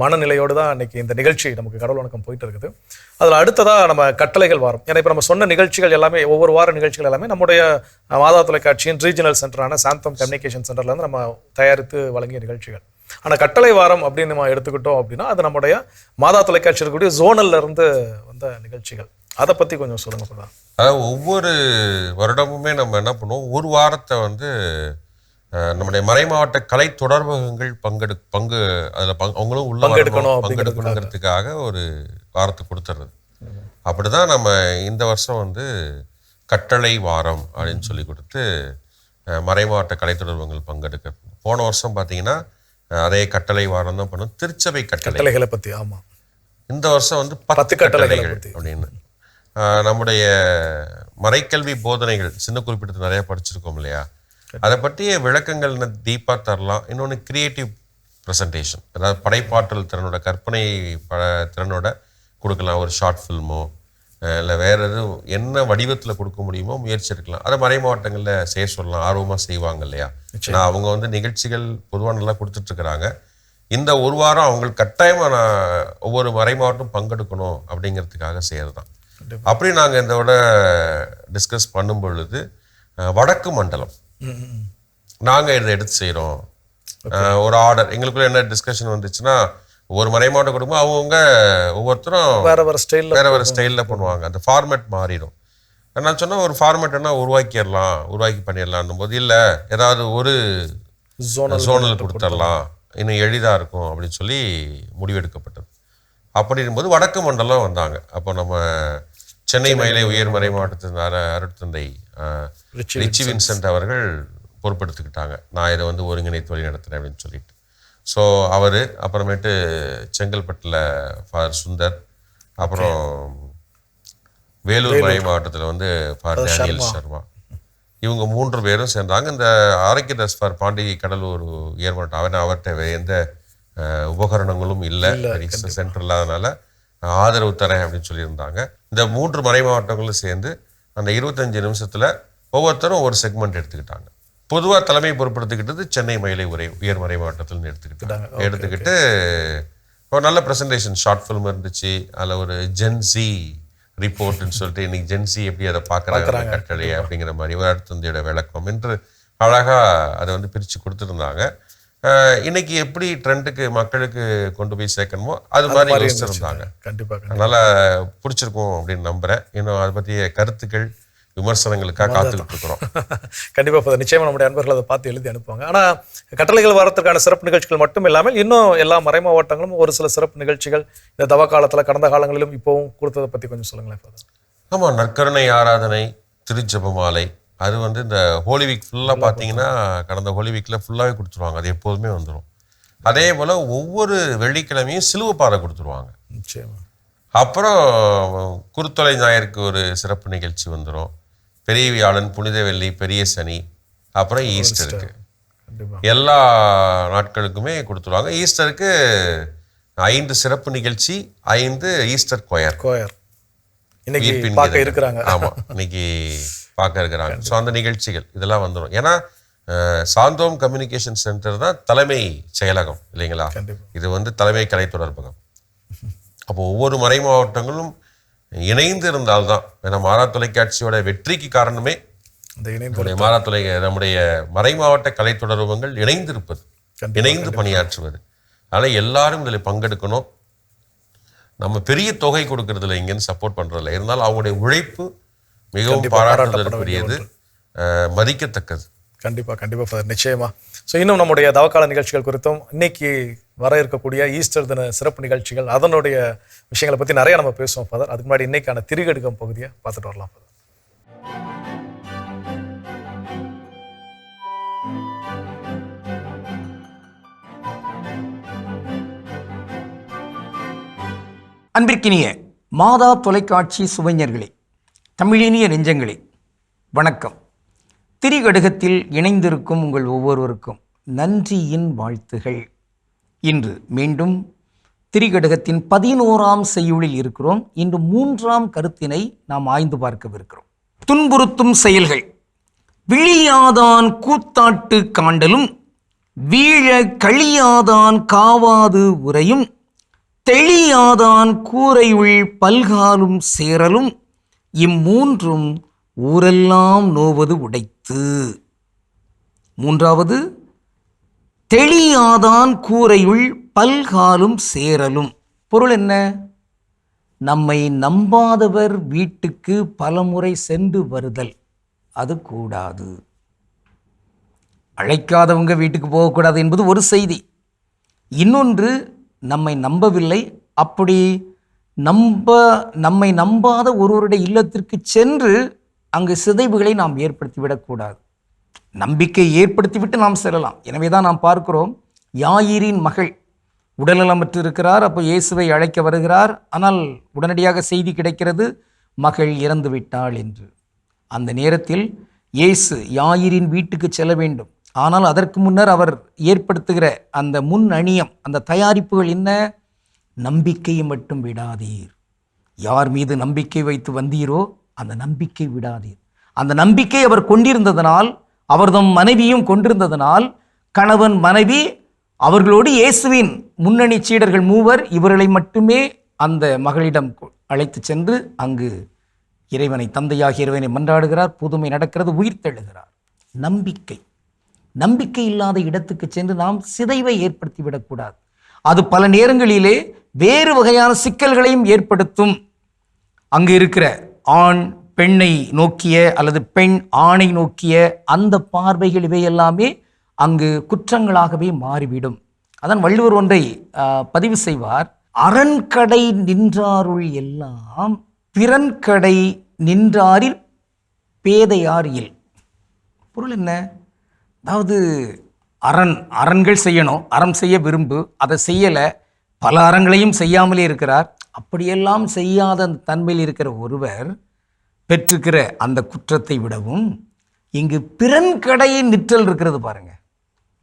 மனநிலையோடு தான் இன்னைக்கு இந்த நிகழ்ச்சி நமக்கு கடவுள் வணக்கம் போயிட்டு இருக்குது. அதில் அடுத்ததாக நம்ம கட்டளைகள் வாரம். ஏன்னா இப்போ நம்ம சொன்ன நிகழ்ச்சிகள் எல்லாமே, ஒவ்வொரு வார நிகழ்ச்சிகள் எல்லாமே நம்முடைய மாதா தொலைக்காட்சியின் ரீஜனல் சென்டரான சாந்தம் கம்யூனிகேஷன் சென்டர்ல இருந்து நம்ம தயாரித்து வழங்கிய நிகழ்ச்சிகள். ஆனால் கட்டளை வாரம் அப்படின்னு நம்ம எடுத்துக்கிட்டோம் அப்படின்னா அது நம்முடைய மாதா தொலைக்காட்சி இருக்கக்கூடிய ஜோனல்ல இருந்து வந்த நிகழ்ச்சிகள். அதை பற்றி கொஞ்சம் சொல்லுங்க. அதாவது ஒவ்வொரு வருடமுமே நம்ம என்ன பண்ணுவோம், ஒரு வாரத்தை வந்து நம்முடைய மறைமாவட்ட கலை தொடர்பகங்கள் அவங்களும் உள்ள பங்கெடுக்கணுங்கிறதுக்காக ஒரு வாரத்தை கொடுத்துறது. அப்படிதான் நம்ம இந்த வருஷம் வந்து கட்டளை வாரம் அப்படின்னு சொல்லி கொடுத்து மறைமாவட்ட கலை தொடர்புகள் பங்கெடுக்க. போன வருஷம் பார்த்தீங்கன்னா அதே கட்டளை வாரம் தான் பண்ணும், திருச்சபை கட்டளைகளை பற்றி. ஆமாம், இந்த வருஷம் வந்து 10 கட்டளைகள் அப்படின்னு. நம்முடைய மறைக்கல்வி போதனைகள் சின்ன குறிப்பிட்டு நிறைய படிச்சிருக்கோம் இல்லையா, அதை பற்றிய விளக்கங்கள் டீப்பாக தரலாம். இன்னொன்று கிரியேட்டிவ் ப்ரெசன்டேஷன், அதாவது படைப்பாற்றல் திறனோட, கற்பனை திறனோட கொடுக்கலாம். ஒரு ஷார்ட் ஃபில்மோ இல்லை வேறு எதுவும் என்ன வடிவத்தில் கொடுக்க முடியுமோ முயற்சி எடுக்கலாம். அதை மறை மாவட்டங்களில் செய்ய சொல்லலாம், ஆர்வமாக செய்வாங்க இல்லையா. நான் அவங்க வந்து நிகழ்ச்சிகள் பொதுவாக நல்லா கொடுத்துட்ருக்குறாங்க. இந்த ஒரு வாரம் அவங்களுக்கு கட்டாயமாக நான் ஒவ்வொரு மறை மாவட்டம் பங்கெடுக்கணும் அப்படிங்கிறதுக்காக செய்கிறது தான். அப்படி நாங்கள் இதோட டிஸ்கஸ் பண்ணும் பொழுது வடக்கு மண்டலம் நாங்கள் இதை எடுத்து செய்கிறோம். ஒரு ஆர்டர் எங்களுக்குள்ள என்ன டிஸ்கஷன் வந்துச்சுன்னா, ஒரு மறை மாவட்டம் கொடுக்கும்போது அவங்கவுங்க ஒவ்வொருத்தரும் வேற வேறு ஸ்டைலில் பண்ணுவாங்க. அந்த ஃபார்மேட் மாறிடும். நான் சொன்னால் ஒரு ஃபார்மேட்னா உருவாக்கி பண்ணிடலான்னும் போது, இல்லை ஏதாவது ஒரு ஜோனல் கொடுத்துடலாம், இன்னும் எளிதாக இருக்கும் அப்படின்னு சொல்லி முடிவெடுக்கப்பட்டது. அப்படிங்கும்போது வடக்கு மண்டலம் வந்தாங்க. அப்போ நம்ம சென்னை மயிலை உயர்மறை மாவட்டத்தின் அருட்தந்தை ரிச்சி வின்சென்ட் அவர்கள் பொறுப்பெடுத்துக்கிட்டாங்க. நான் இதை வந்து ஒருங்கிணைத்து வழி நடத்துகிறேன் அப்படின்னு சொல்லிட்டு. ஸோ அவர், அப்புறமேட்டு செங்கல்பட்டில் ஃபாதர் சுந்தர், அப்புறம் வேலூர் மறை மாவட்டத்தில் வந்து ஃபாதர் டேனியல் சர்மா, இவங்க 3 பேரும் சேர்ந்தாங்க. இந்த ஆரோக்கியதாஸ் ஃபார் பாண்டி கடலூர் உயர்மட்டம் அவர்கிட்ட எந்த உபகரணங்களும் இல்லை, சென்டர் இல்லாதனால ஆதரவு தரேன் அப்படின்னு சொல்லியிருந்தாங்க. இந்த 3 மறை மாவட்டங்களும் சேர்ந்து அந்த 25 நிமிஷத்தில் ஒவ்வொருத்தரும் ஒரு செக்மெண்ட் எடுத்துக்கிட்டாங்க. பொதுவாக தலைமை பொறுப்படுத்திக்கிட்டது சென்னை மயிலை உயர்மறை மாவட்டத்தில் எடுத்துக்கிட்டு ஒரு நல்ல ப்ரெசன்டேஷன் ஷார்ட் ஃபில்ம் இருந்துச்சு. அதில் ஒரு ஜென்சி ரிப்போர்ட்னு சொல்லிட்டு இன்னைக்கு ஜென்சி எப்படி அதை பார்க்குறாங்க கட்டளை அப்படிங்கிற மாதிரி ஒரு அடுத்தந்தையோட விளக்கம் என்று அழகாக அதை வந்து பிரித்து கொடுத்துருந்தாங்க. இன்னைக்கு எப்படி ட்ரெண்டுக்கு மக்களுக்கு கொண்டு போய் சேர்க்கணுமோ அது மாதிரி யோசிச்சிருந்தாங்க. கண்டிப்பாக நல்லா பிடிச்சிருக்கும் அப்படின்னு நம்புகிறேன். இன்னும் அதை பற்றிய கருத்துக்கள் விமர்சனங்களுக்காக காத்துக்கிட்டு இருக்கிறோம். கண்டிப்பாக நிச்சயமாக நம்முடைய அன்பர்கள் அதை பார்த்து எழுதி அனுப்புவாங்க. ஆனால் கட்டளைகள் வாரத்திற்கான சிறப்பு நிகழ்ச்சிகள் மட்டும் இல்லாமல் இன்னும் எல்லா மறை மாவட்டங்களும் ஒரு சில சிறப்பு நிகழ்ச்சிகள் இந்த தவ காலத்தில் கடந்த காலங்களிலும் இப்போவும் கொடுத்ததை பற்றி கொஞ்சம் சொல்லுங்களேன். ஆமாம், நற்கருணை ஆராதனை, திருஜெபமாலை, அது வந்து இந்த ஹோலி வீக் ஃபுல்லாக பார்த்தீங்கன்னா கடந்த ஹோலி வீக்கில் ஃபுல்லாகவே கொடுத்துருவாங்க. அது எப்போதுமே வந்துடும். அதே போல் ஒவ்வொரு வெள்ளிக்கிழமையும் சிலுவை பாறை கொடுத்துருவாங்க. நிச்சயமாக. அப்புறம் குருத்தொலை ஞாயிற்கு ஒரு சிறப்பு நிகழ்ச்சி வந்துடும். பெரிய வியாழன், புனித வெள்ளி, பெரிய சனி, அப்புறம் ஈஸ்டருக்கு எல்லா நாட்களுக்குமே கொடுத்துருவாங்க. ஈஸ்டருக்கு 5 சிறப்பு நிகழ்ச்சி, 5 ஈஸ்டர் கொயர் இன்னைக்கு பார்க்க இருக்கிறாங்க. ஆமாம், இன்னைக்கு பார்க்க இருக்கிறாங்க. ஸோ அந்த நிகழ்ச்சிகள் இதெல்லாம் வந்துடும். ஏன்னா சாந்தோம் கம்யூனிகேஷன் சென்டர் தான் தலைமை செயலகம் இல்லைங்களா. இது வந்து தலைமை கலை தொடர்பகம். அப்போ ஒவ்வொரு மறை மாவட்டங்களும் இணைந்து இருந்தால்தான், ஏன்னா மாறா தொலைக்காட்சியோட வெற்றிக்கு காரணமே நம்முடைய மறை மாவட்ட கலை தொடர்பகங்கள் இணைந்திருப்பது, இணைந்து பணியாற்றுவது. அதனால் எல்லாரும் இதில் பங்கெடுக்கணும். நம்ம பெரிய தொகை கொடுக்கறதில்ல, இங்கேருந்து சப்போர்ட் பண்ணுறதில்ல. இருந்தாலும் அவங்களுடைய உழைப்பு மிகவும் பாராட்டுதலுக்குரியது, மதிக்கத்தக்கது. கண்டிப்பாக நிச்சயமா. ஸோ இன்னும் நம்முடைய தவக்கால நிகழ்ச்சிகள் குறித்தும் இன்னைக்கு வர இருக்கக்கூடிய ஈஸ்டர் தின சிறப்பு நிகழ்ச்சிகள் அதனுடைய விஷயங்களை பற்றி நிறைய நம்ம பேசுவோம் ஃபாதர். அதுக்கு முன்னாடி இன்னைக்கான திரிகடுக்கம் பகுதியை பார்த்துட்டு வரலாம் ஃபாதர். அன்பிற்கினிய மாதா தொலைக்காட்சி சுவைஞர்களே, தமிழினிய நெஞ்சங்களே, வணக்கம். திரிகடுகத்தில் இணைந்திருக்கும் உங்கள் ஒவ்வொருவருக்கும் நன்றியின் வாழ்த்துகள். இன்று மீண்டும் திரிகடுகத்தின் 11ஆம் செய்யுளில் இருக்கிறோம். இன்று 3ஆம் கருத்தினை நாம் ஆய்ந்து பார்க்கவிருக்கிறோம். துன்புறுத்தும் செயல்கள். விழியாதான் கூத்தாட்டு காண்டலும், வீழ கழியாதான் காவாது உரையும், தெளியாதான் கூரையுள் பல்காலும் சேரலும், இம்மூன்றும் ஊரெல்லாம் நோவது உடைத்து. 3வது, தெளியாதான் கூரையுள் பல்காலும் சேரலும். பொருள் என்ன? நம்மை நம்பாதவர் வீட்டுக்கு பலமுறை சென்று வருதல், அது கூடாது. அழைக்காதவங்க வீட்டுக்கு போகக்கூடாது என்பது ஒரு செய்தி. இன்னொன்று, நம்மை நம்பவில்லை, அப்படி நம்மை நம்பாத ஒருவருடைய இல்லத்திற்கு சென்று அங்கு சிதைவுகளை நாம் ஏற்படுத்திவிடக்கூடாது. நம்பிக்கை ஏற்படுத்திவிட்டு நாம் செல்லலாம். எனவே தான் நாம் பார்க்கிறோம், யாயிரின் மகள் உடல்நலமற்று இருக்கிறார். அப்போ இயேசுவை அழைக்க வருகிறார். ஆனால் உடனடியாக செய்தி கிடைக்கிறது, மகள் இறந்து விட்டாள் என்று. அந்த நேரத்தில் இயேசு யாயிரின் வீட்டுக்கு செல்ல வேண்டும். ஆனால் அதற்கு முன்னர் அவர் ஏற்படுத்துகிற அந்த முன் அணியம், அந்த தயாரிப்புகள் என்ன? நம்பிக்கையை மட்டும் விடாதீர். யார் மீது நம்பிக்கை வைத்து வந்தீரோ அந்த நம்பிக்கை விடாதீர். அந்த நம்பிக்கை அவர் கொண்டிருந்ததனால், அவர்தம் மனைவியும் கொண்டிருந்ததனால், கணவன் மனைவி அவர்களோடு இயேசுவின் முன்னணி சீடர்கள் 3 இவர்களை மட்டுமே அந்த மகளிடம் அழைத்து சென்று அங்கு இறைவனை, தந்தையாகிய இறைவனை மன்றாடுகிறார். புதுமை நடக்கிறது, உயிர் தெழுகிறார். நம்பிக்கை இல்லாத இடத்துக்கு சென்று நாம் சிதைவை ஏற்படுத்தி விடக்கூடாது. அது பல நேரங்களிலே வேறு வகையான சிக்கல்களையும் ஏற்படுத்தும். அங்கு இருக்கிற ஆண் பெண்ணை நோக்கிய அல்லது பெண் ஆணை நோக்கிய அந்த பார்வைகள் இவை எல்லாமே அங்கு குற்றங்களாகவே மாறிவிடும். அதான் வள்ளுவர் ஒன்றை பதிவு செய்வார், அரண்கடை நின்றாருள் எல்லாம் பிறன்கடை நின்றாரில் பேதையார் இல். பொருள் என்ன? அதாவது அரண்கள் செய்யணும், அறம் செய்ய விரும்பு, அதை செய்யலை, பல அறங்களையும் செய்யாமலே இருக்கிறார். அப்படியெல்லாம் செய்யாத அந்த தன்மையில் இருக்கிற ஒருவர் பெற்றுக்கிற அந்த குற்றத்தை விடவும் இங்கு பிறன்கடையை நிற்றல் இருக்கிறது பாருங்க.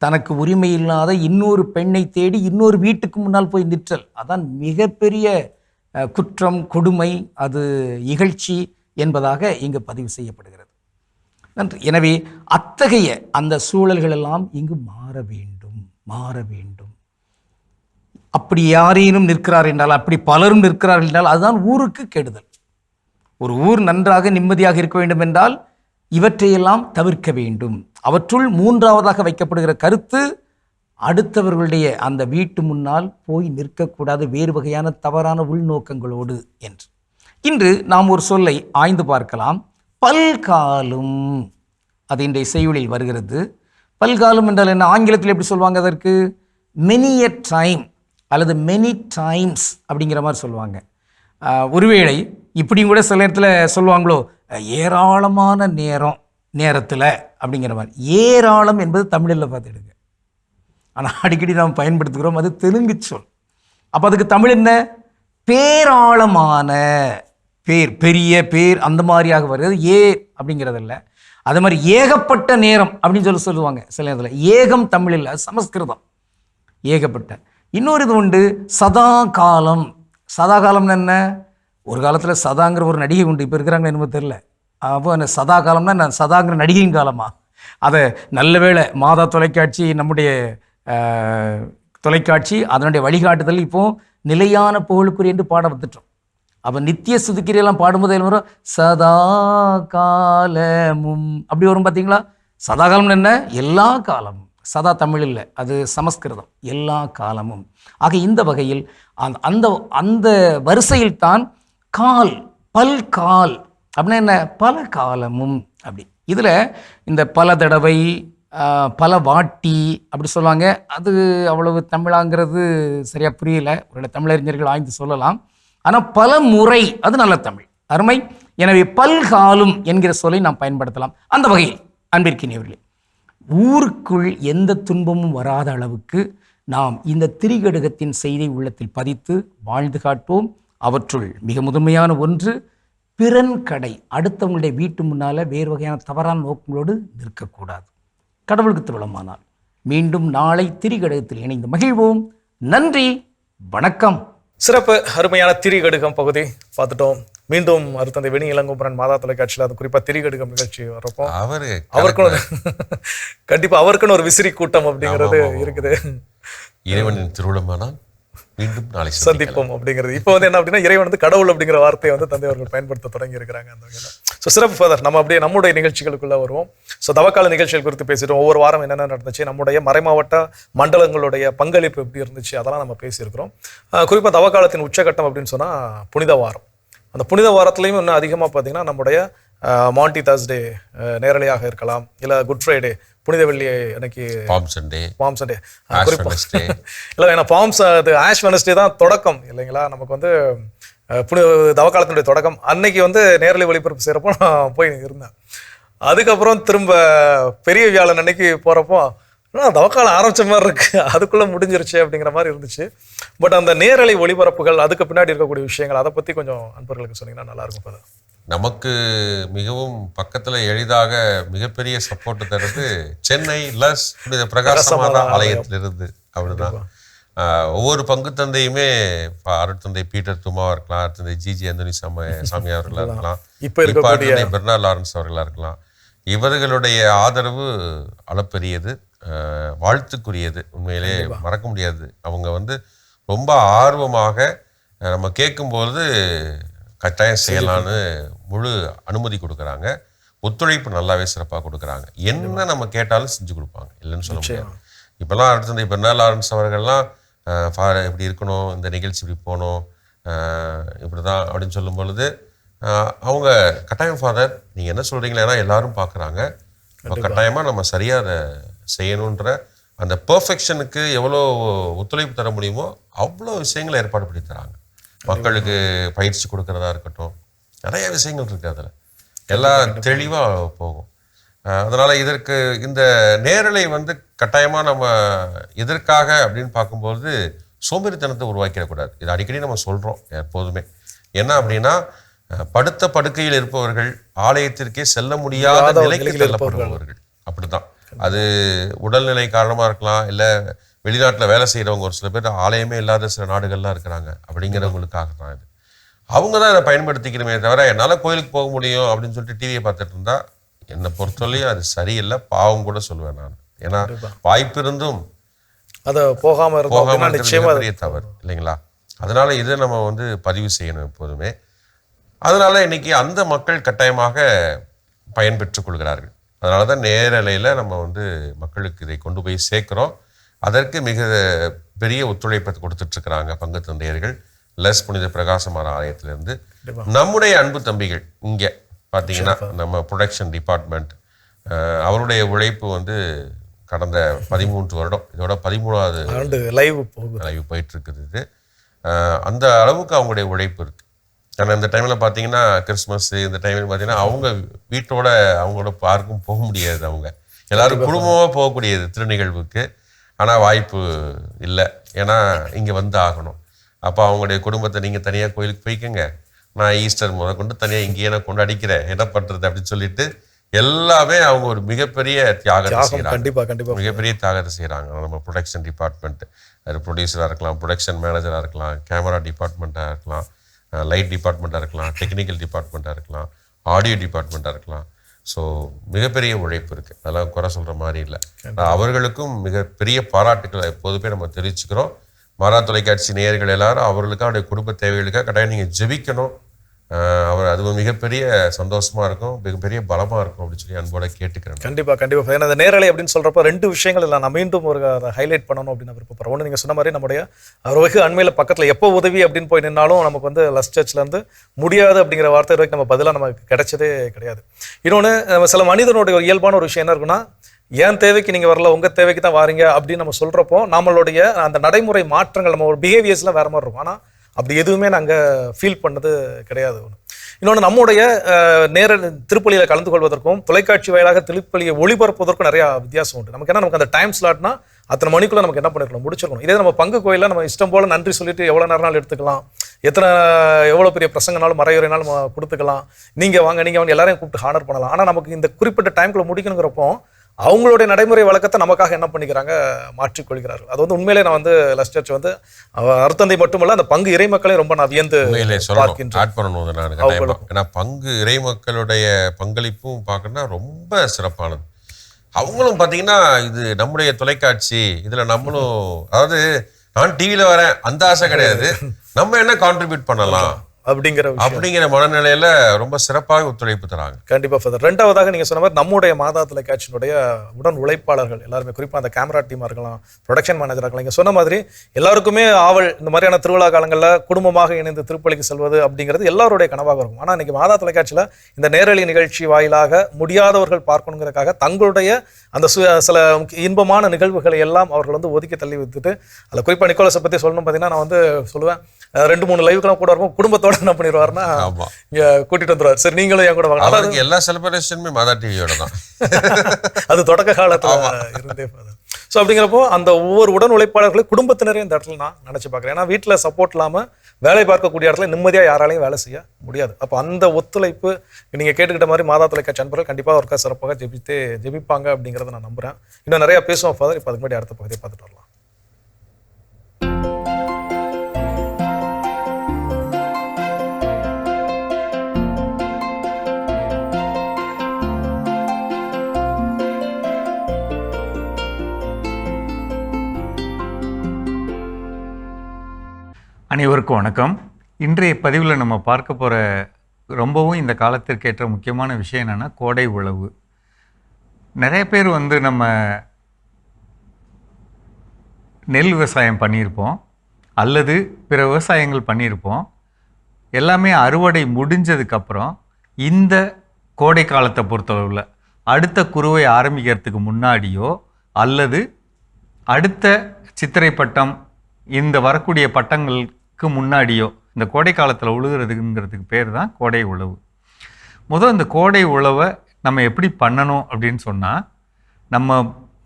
தனக்கு உரிமை இல்லாத இன்னொரு பெண்ணை தேடி இன்னொரு வீட்டுக்கு முன்னால் போய் நிற்றல், அதான் மிகப்பெரிய குற்றம், கொடுமை, அது இகழ்ச்சி என்பதாக இங்கு பதிவு செய்யப்படுகிறது. நன்றி. எனவே அத்தகைய அந்த சூழல்கள் எல்லாம் இங்கு மாற வேண்டும். அப்படி யாரேனும் நிற்கிறார் என்றால், அப்படி பலரும் நிற்கிறார்கள் என்றால் அதுதான் ஊருக்கு கெடுதல். ஒரு ஊர் நன்றாக நிம்மதியாக இருக்க வேண்டும் என்றால் இவற்றையெல்லாம் தவிர்க்க வேண்டும். அவற்றுள் 3ஆவதாக வைக்கப்படுகிற கருத்து, அடுத்தவர்களுடைய அந்த வீட்டு முன்னால் போய் நிற்கக்கூடாது வேறு வகையான தவறான உள்நோக்கங்களோடு என்று. இன்று நாம் ஒரு சொல்லை ஆய்ந்து பார்க்கலாம், பல்காலும். அது இன்றைய செய்யுளில் வருகிறது. பல்காலும் என்றால் என்ன? ஆங்கிலத்தில் எப்படி சொல்லுவாங்க அதற்கு? மெனி எ டைம் அல்லது மெனி டைம்ஸ் அப்படிங்கிற மாதிரி சொல்லுவாங்க. ஒருவேளை இப்படியும் கூட சில நேரத்தில் சொல்லுவாங்களோ, ஏராளமான நேரத்தில் அப்படிங்கிற மாதிரி. ஏராளம் என்பது தமிழில் பார்த்துடுங்க, ஆனால் அடிக்கடி நாம் பயன்படுத்துகிறோம், அது தெலுங்கு சொல். அப்போ அதுக்கு தமிழ் என்ன? பேராளமான, பெரிய பேர் அந்த மாதிரியாக வருகிறது. அப்படிங்கிறதில்ல. அது மாதிரி ஏகப்பட்ட நேரம் அப்படின்னு சொல்லுவாங்க சில நேரத்தில். ஏகம் தமிழில், சமஸ்கிருதம் ஏகப்பட்ட. இன்னொரு இது உண்டு, சதா காலம். சதா காலம்னு என்ன? ஒரு காலத்தில் சதாங்கிற ஒரு நடிகை உண்டு, இப்போ இருக்கிறாங்க என்னமோ தெரியல. அப்போ என்ன சதா காலம்னா நான் சதாங்கிற நடிகையின் காலமா? அதை நல்ல வேளை மாதா தொலைக்காட்சி, நம்முடைய தொலைக்காட்சி அதனுடைய வழிகாட்டுதல் இப்போது நிலையான புகழுக்குரிய என்று பாட வந்துட்டோம். அப்போ நித்திய சுதுக்கிரியெல்லாம் பாடும்போது வரும் சதா காலமும் அப்படி வரும் பார்த்தீங்களா? சதா காலம்னு என்ன? எல்லா காலமும். சதா தமிழ் இல்லை, அது சமஸ்கிருதம். எல்லா காலமும். ஆக இந்த வகையில் அந்த அந்த வரிசையில் தான் கால், பல்கால் அப்படின்னா என்ன? பல காலமும். அப்படி இதில் இந்த பல தடவை, பல வாட்டி அப்படி சொல்லுவாங்க. அது அவ்வளவு தமிழாங்கிறது சரியாக புரியல, ஒரு தமிழறிஞர்கள் ஆய்ந்து சொல்லலாம். ஆனால் பல முறை அது நல்ல தமிழ், அருமை. எனவே பல்காலும் என்கிற சொல்லை நாம் பயன்படுத்தலாம். அந்த வகையில் அன்பிற்கினியவர்களே, ஊருக்குள் எந்த துன்பமும் வராத அளவுக்கு நாம் இந்த திரிகடுகத்தின் செய்தியை உள்ளத்தில் பதித்து வாழ்ந்து காட்டுவோம். அவற்றுள் மிக முதன்மையான ஒன்று, பிறன் கடை. அடுத்தவங்களுடைய வீட்டு முன்னால் வேறு வகையான தவறான நோக்கங்களோடு நிற்கக்கூடாது. கடவுளுக்கு திருவிழமானால் மீண்டும் நாளை திரிகடுகத்தில் இணைந்து மகிழ்வோம். நன்றி, வணக்கம். சிறப்பு, அருமையான திரிகடுகம் பகுதி பார்த்துட்டோம். மீண்டும் அருத்தந்தை வெணி இளங்கோபுரன் மாதா தொலைக்காட்சியில் அது குறிப்பாக திரிகடுகம் நிகழ்ச்சி வரப்போ அவருக்குன்னு கண்டிப்பாக அவருக்குன்னு ஒரு விசிறி கூட்டம் அப்படிங்கிறது இருக்குது. இறைவனின் திருவிழமானால் மீண்டும் நாளை சந்திப்போம் அப்படிங்கிறது. இப்போ என்ன அப்படின்னா, இறைவன் கடவுள் அப்படிங்கிற வார்த்தையை தந்தை அவர்கள் பயன்படுத்த தொடங்கி இருக்கிறாங்க. அந்த வகையில் ஸோ சிறப்பு ஃபாதர், நம்ம அப்படியே நம்முடைய நிகழ்ச்சிகளுக்குள்ள வருவோம். ஸோ தவக்கால நிகழ்ச்சிகள் குறித்து பேசிட்டோம். ஒவ்வொரு வாரம் என்னென்ன நடந்துச்சு, நம்முடைய மறைமாவட்ட மண்டலங்களுடைய பங்களிப்பு எப்படி இருந்துச்சு, அதெல்லாம் நம்ம பேசியிருக்கிறோம். குறிப்பாக தவக்காலத்தின் உச்சகட்டம் அப்படின்னு சொன்னால் புனித வாரம். அந்த புனித வாரத்துலையும் இன்னும் அதிகமாக பார்த்தீங்கன்னா நம்முடைய மாண்டி தர்ஸ்டே நேரலையாக இருக்கலாம், இல்லை குட் ஃப்ரைடே புனித வெள்ளி அன்னைக்கு பாம் சண்டே இல்லை ஏன்னா பாம்ஸ் அது ஆஷ் வெனஸ்டே தான் தொடக்கம் இல்லைங்களா, நமக்கு வந்து தவக்காலத்தினுடைய தொடக்கம். அன்னைக்கு வந்து நேரலை ஒளிபரப்பு செய்கிறப்போ நான் போய் இருந்தேன். அதுக்கப்புறம் திரும்ப பெரிய வியாழன் அன்னைக்கு போகிறப்போ தவக்காலம் ஆரம்பிச்ச மாதிரி இருக்கு, அதுக்குள்ளே முடிஞ்சிருச்சு அப்படிங்கிற மாதிரி இருந்துச்சு. பட் அந்த நேரலை ஒளிபரப்புகள் அதுக்கு பின்னாடி இருக்கக்கூடிய விஷயங்கள் அதை பற்றி கொஞ்சம் அன்பர்களுக்கு சொன்னீங்கன்னா நல்லாயிருக்கும். இப்போ நமக்கு மிகவும் பக்கத்தில் எளிதாக மிகப்பெரிய சப்போர்ட் தருது சென்னை லஸ் பிரகாசமான ஆலயத்திலிருந்து. அப்படிதான் ஒவ்வொரு பங்கு தந்தையுமே அருட்தந்தை பீட்டர் துமாவா இருக்கலாம், அருட்தந்தை ஜிஜி அந்தோனி சாமி அவர்களா இருக்கலாம், இப்போ பெர்னார்ட் லாரன்ஸ் அவர்களா இருக்கலாம். இவர்களுடைய ஆதரவு அளப்பெரியது, வாழ்த்துக்குரியது, உண்மையிலே மறக்க முடியாது. அவங்க வந்து ரொம்ப ஆர்வமாக நம்ம கேட்கும்போது கட்டாயம் செய்யலான்னு முழு அனுமதி கொடுக்குறாங்க, ஒத்துழைப்பு நல்லாவே சிறப்பாக கொடுக்குறாங்க. என்ன நம்ம கேட்டாலும் செஞ்சு கொடுப்பாங்க, இல்லைன்னு சொல்ல முடியாது. இப்போல்லாம் அடுத்தது பெர்னார்ட் லாரன்ஸ் அவர்கள்லாம் இப்படி இருக்கணும், இந்த நிகழ்ச்சி இப்படி போகணும், இப்படி தான் அப்படின்னு சொல்லும் பொழுது அவங்க கட்டாயம் ஃபாதர் நீங்கள் என்ன சொல்கிறீங்களா, ஏன்னா எல்லாரும் பார்க்குறாங்க, இப்போ கட்டாயமாக நம்ம சரியாக அதை செய்யணுன்ற அந்த பெர்ஃபெக்ஷனுக்கு எவ்வளோ ஒத்துழைப்பு தர முடியுமோ அவ்வளோ விஷயங்களை ஏற்பாடு பண்ணி தராங்க. மக்களுக்கு பயிற்சி கொடுக்கறதா இருக்கட்டும், நிறைய விஷயங்கள் இருக்குது, அதில் எல்லாம் தெளிவாக போகும். அதனால் இதற்கு இந்த நேரலை வந்து கட்டாயமாக நம்ம எதற்காக அப்படின்னு பார்க்கும்போது சோம்பேறித்தனத்தை உருவாக்கிடக்கூடாது. இது அடிக்கடி நம்ம சொல்கிறோம் எப்போதுமே. என்ன அப்படின்னா படுத்த படுக்கையில் இருப்பவர்கள் ஆலயத்திற்கே செல்ல முடியாத நிலைக்கு தள்ளப்படுபவர்கள், அப்படிதான். அது உடல்நிலை காரணமாக இருக்கலாம், இல்லை வெளிநாட்டில் வேலை செய்கிறவங்க ஒரு சில பேர் ஆலயமே இல்லாத சில நாடுகள்லாம் இருக்கிறாங்க, அப்படிங்கிறவங்களுக்காக தான் இது. அவங்க தான் இதை பயன்படுத்திக்கணுமே தவிர என்னால் கோயிலுக்கு போக முடியும் அப்படின்னு சொல்லிட்டு டிவியை பார்த்துட்டு இருந்தா என்னை பொறுத்தவரையும் அது சரியில்லை, பாவம் கூட சொல்லுவேன் நான். ஏன்னா வாய்ப்பு இருந்தும் அதை போகாம பெரிய தவறு இல்லைங்களா. அதனால இதை நம்ம வந்து பதிவு செய்யணும் எப்போதுமே. அதனால இன்னைக்கு அந்த மக்கள் கட்டாயமாக பயன்பெற்றுக் கொள்கிறார்கள். அதனால தான் நேரலையில் நம்ம வந்து மக்களுக்கு இதை கொண்டு போய் சேர்க்கிறோம். அதற்கு மிக பெரிய ஒத்துழைப்பை கொடுத்துட்ருக்குறாங்க பங்கு தந்தையர்கள் லஸ் புனித பிரகாசமான ஆலயத்திலிருந்து. நம்முடைய அன்பு தம்பிகள் இங்கே பார்த்தீங்கன்னா நம்ம ப்ரொடக்ஷன் டிபார்ட்மெண்ட், அவருடைய உழைப்பு வந்து கடந்த 13 வருடம், இதோட 13வது லைவ் போயிட்டுருக்குது. இது அந்த அளவுக்கு அவங்களுடைய உழைப்பு இருக்குது. ஏன்னா இந்த டைமில் பார்த்தீங்கன்னா கிறிஸ்மஸ், இந்த டைமில் பார்த்தீங்கன்னா அவங்க வீட்டோட அவங்களோட பார்க்கும் போக முடியாது, அவங்க எல்லாரும் குடும்பமாக போகக்கூடியது திருநிகழ்வுக்கு. ஆனால் வாய்ப்பு இல்லை, ஏன்னா இங்கே வந்து ஆகணும். அப்போ அவங்களுடைய குடும்பத்தை நீங்கள் தனியாக கோயிலுக்கு போய்க்கங்க, நான் ஈஸ்டர் கொண்டு தனியாக இங்கேயே நான் கொண்டாடிக்கிறேன், என்ன பண்ணுறது அப்படின்னு சொல்லிட்டு எல்லாமே அவங்க ஒரு மிகப்பெரிய தியாகத்தை செய்கிறாங்க. மிகப்பெரிய தியாகத்தை செய்கிறாங்க. நம்ம ப்ரொடக்ஷன் டிபார்ட்மெண்ட், அது ப்ரொடியூசராக இருக்கலாம், ப்ரொடக்ஷன் மேனேஜராக இருக்கலாம், கேமரா டிபார்ட்மெண்ட்டாக இருக்கலாம், லைட் டிபார்ட்மெண்ட்டாக இருக்கலாம், டெக்னிக்கல் டிபார்ட்மெண்ட்டாக இருக்கலாம், ஆடியோ டிபார்ட்மெண்ட்டாக இருக்கலாம். ஸோ மிகப்பெரிய உழைப்பு இருக்குது, அதெல்லாம் குறை சொல்கிற மாதிரி இல்லை. அவர்களுக்கும் மிகப்பெரிய பாராட்டுக்களை எப்போதுமே நம்ம தெரிவிச்சுக்கிறோம். மாறா தொலைக்காட்சி நேயர்கள் எல்லாரும் அவர்களுக்காக அவருடைய குடும்ப தேவைகளுக்காக கட்டாயம் நீங்கள் ஜெபிக்கணும். அவர் அது மிகப்பெரிய சந்தோஷமா இருக்கும், மிகப்பெரிய பலமா இருக்கும் அப்படின்னு சொல்லி அன்போட கேட்டுக்கிறேன். கண்டிப்பா. ஏன்னா அந்த நேரலை அப்படின்னு சொல்றப்ப 2 விஷயங்கள் இல்லை, நான் மீண்டும் ஒரு அதை ஹைலைட் பண்ணணும் அப்படின்னு விருப்பப்படுறேன். ஒன்று, நீங்க சொன்ன மாதிரி நம்முடைய வெகு அண்மையில் பக்கத்தில் எப்போ உதவி அப்படின்னு போய் நின்னாலும் நமக்கு வந்து லஸ் சர்ச்ல இருந்து முடியாது அப்படிங்கிற வார்த்தை வரைக்கும் நம்ம பதிலாக நமக்கு கிடைச்சதே கிடையாது. இன்னொன்று, சில மனிதனுடைய இயல்பான ஒரு விஷயம் என்ன இருக்குன்னா, ஏன் தேவைக்கு நீங்கள் வரல, உங்கள் தேவைக்கு தான் வாரீங்க அப்படின்னு நம்ம சொல்கிறப்போ நம்மளுடைய அந்த நடைமுறை மாற்றங்கள், நம்ம ஒரு பிஹேவியர்ஸ்லாம் வேறு மாதிரி இருக்கும். ஆனால் அப்படி எதுவுமே நாங்கள் ஃபீல் பண்ணது கிடையாது. இன்னொன்று, நம்முடைய திருப்பலியில் கலந்து கொள்வதற்கும் தொலைக்காட்சி வாயிலாக திருப்பலியை ஒளிபரப்புவதற்கும் நிறையா வித்தியாசம் உண்டு. நமக்கு என்ன, நமக்கு அந்த டைம் ஸ்லாட்னா அத்தனை மணிக்குள்ளே நமக்கு என்ன பண்ணிருக்கணும், முடிச்சிருக்கணும். இதே நம்ம பங்கு கோயிலில் நம்ம இஷ்டம் போல் நன்றி சொல்லிட்டு எவ்வளோ நேரம் எடுத்துக்கலாம், எவ்வளோ பெரிய பிரசங்கனாலும் மறையுறைனாலும் நம்ம கொடுத்துக்கலாம், நீங்கள் வாங்க எல்லாரையும் கூப்பிட்டு ஹானர் பண்ணலாம். ஆனால் நமக்கு இந்த குறிப்பிட்ட டைம்குள்ளே முடிக்கணுங்கிறப்போ அவங்களுடைய நடைமுறை வழக்கத்தை நமக்காக என்ன பண்ணிக்கிறாங்க, மாற்றிக்கொள்கிறார்கள். அது வந்து உண்மையிலே நான் வந்து லஸ் சர்ச் வந்து அருட்தந்தை மட்டுமல்ல, அந்த பங்கு இறை மக்களை ரொம்ப நான் வியந்து பார்க்கின்றேன். ஏன்னா பங்கு இறை மக்களுடைய பங்களிப்பும் பார்க்கணும்னா ரொம்ப சிறப்பானது. அவங்களும் பார்த்தீங்கன்னா இது நம்முடைய தொலைக்காட்சி, இதில் நம்மளும், அதாவது நான் டிவியில் வரேன் அந்த ஆசை கிடையாது, நம்ம என்ன கான்ட்ரிபியூட் பண்ணலாம் அப்படிங்கிற மனநிலையில ரொம்ப சிறப்பாக ஒத்துழைப்பு தராங்க. கண்டிப்பா ஃபாதர். ரெண்டாவதாக நீங்க சொன்ன மாதிரி நம்முடைய மாதா தொலைக்காட்சியினுடைய உடன் உழைப்பாளர்கள் எல்லாருமே, குறிப்பா அந்த கேமரா டீமா இருக்கலாம், ப்ரொடக்ஷன் மேனேஜரா இருக்கலாம், நீங்க சொன்ன மாதிரி எல்லாருக்குமே ஆவல் இந்த மாதிரியான திருவிழா காலங்களில் குடும்பமாக இணைந்து திருப்பலிக்கு செல்வது அப்படிங்கிறது எல்லாருடைய கனவாக இருக்கும். ஆனா இன்னைக்கு மாதா தொலைக்காட்சியில இந்த நேரலை நிகழ்ச்சி வாயிலாக முடியாதவர்கள் பார்க்கணுங்கிறதுக்காக தங்களுடைய அந்த சில இன்பமான நிகழ்வுகளை எல்லாம் அவர்கள் வந்து ஒதுக்கி தள்ளி விட்டுட்டு, அதில் குறிப்பா நிக்கோலஸை பத்தி சொல்லணும் பார்த்தீங்கன்னா, நான் வந்து சொல்லுவேன் 2-3 லைவுக்கெல்லாம் கூட வரும்போது குடும்பத்தோட என்ன பண்ணிடுவாருன்னா இங்க கூட்டிட்டு வந்துருவாரு, சரி நீங்களும் என் கூட வாங்க. அவருக்கு எல்லா செலிப்ரேஷனுமே மாதா டிவியோட தான். அது தொடக்க காலத்துல இருந்தே. ஸோ அப்படிங்கிறப்போ அந்த ஒவ்வொரு உடன் உழைப்பாளர்களும் குடும்பத்தினரையும் இந்த இடத்துல நான் நினைச்சு பார்க்குறேன். ஏன்னா வீட்டில் சப்போர்ட் இல்லாமல் வேலை பார்க்கக்கூடிய இடத்துல நிம்மதியாக யாராலையும் வேலை செய்ய முடியாது. அப்போ அந்த ஒத்துழைப்பு நீங்கள் கேட்டுக்கிட்ட மாதிரி மாதா தொலைக்காட்சி அன்பர்கள் கண்டிப்பாக ஒருக்கா சிறப்பாக ஜெபிப்பாங்க அப்படிங்கிறத நான் நம்புகிறேன். இன்னும் நிறையா பேசுவோம் ஃபாதர். இப்போ அதுக்கு முன்னாடி அடுத்த பகுதியை பார்த்துட்டு வரலாம். அனைவருக்கும் வணக்கம். இன்றைய பதிவில் நம்ம பார்க்க போகிற ரொம்பவும் இந்த காலத்திற்கு ஏற்ற முக்கியமான விஷயம் என்னென்னா கோடை உழவு. நிறைய பேர் வந்து நம்ம நெல் விவசாயம் பண்ணியிருப்போம் அல்லது பிற விவசாயங்கள் பண்ணியிருப்போம். எல்லாமே அறுவடை முடிஞ்சதுக்கப்புறம் இந்த கோடை காலத்தை பொறுத்தளவில் அடுத்த குறுவை ஆரம்பிக்கிறதுக்கு முன்னாடியோ அல்லது அடுத்த சித்திரை பட்டம் இந்த வரக்கூடிய பட்டங்களுக்கு முன்னாடியோ இந்த கோடை காலத்தில் உழுகிறதுங்கிறதுக்கு பேர் தான் கோடை உழவு. முதல் இந்த கோடை உழவை நம்ம எப்படி பண்ணணும் அப்படின்னு சொன்னால், நம்ம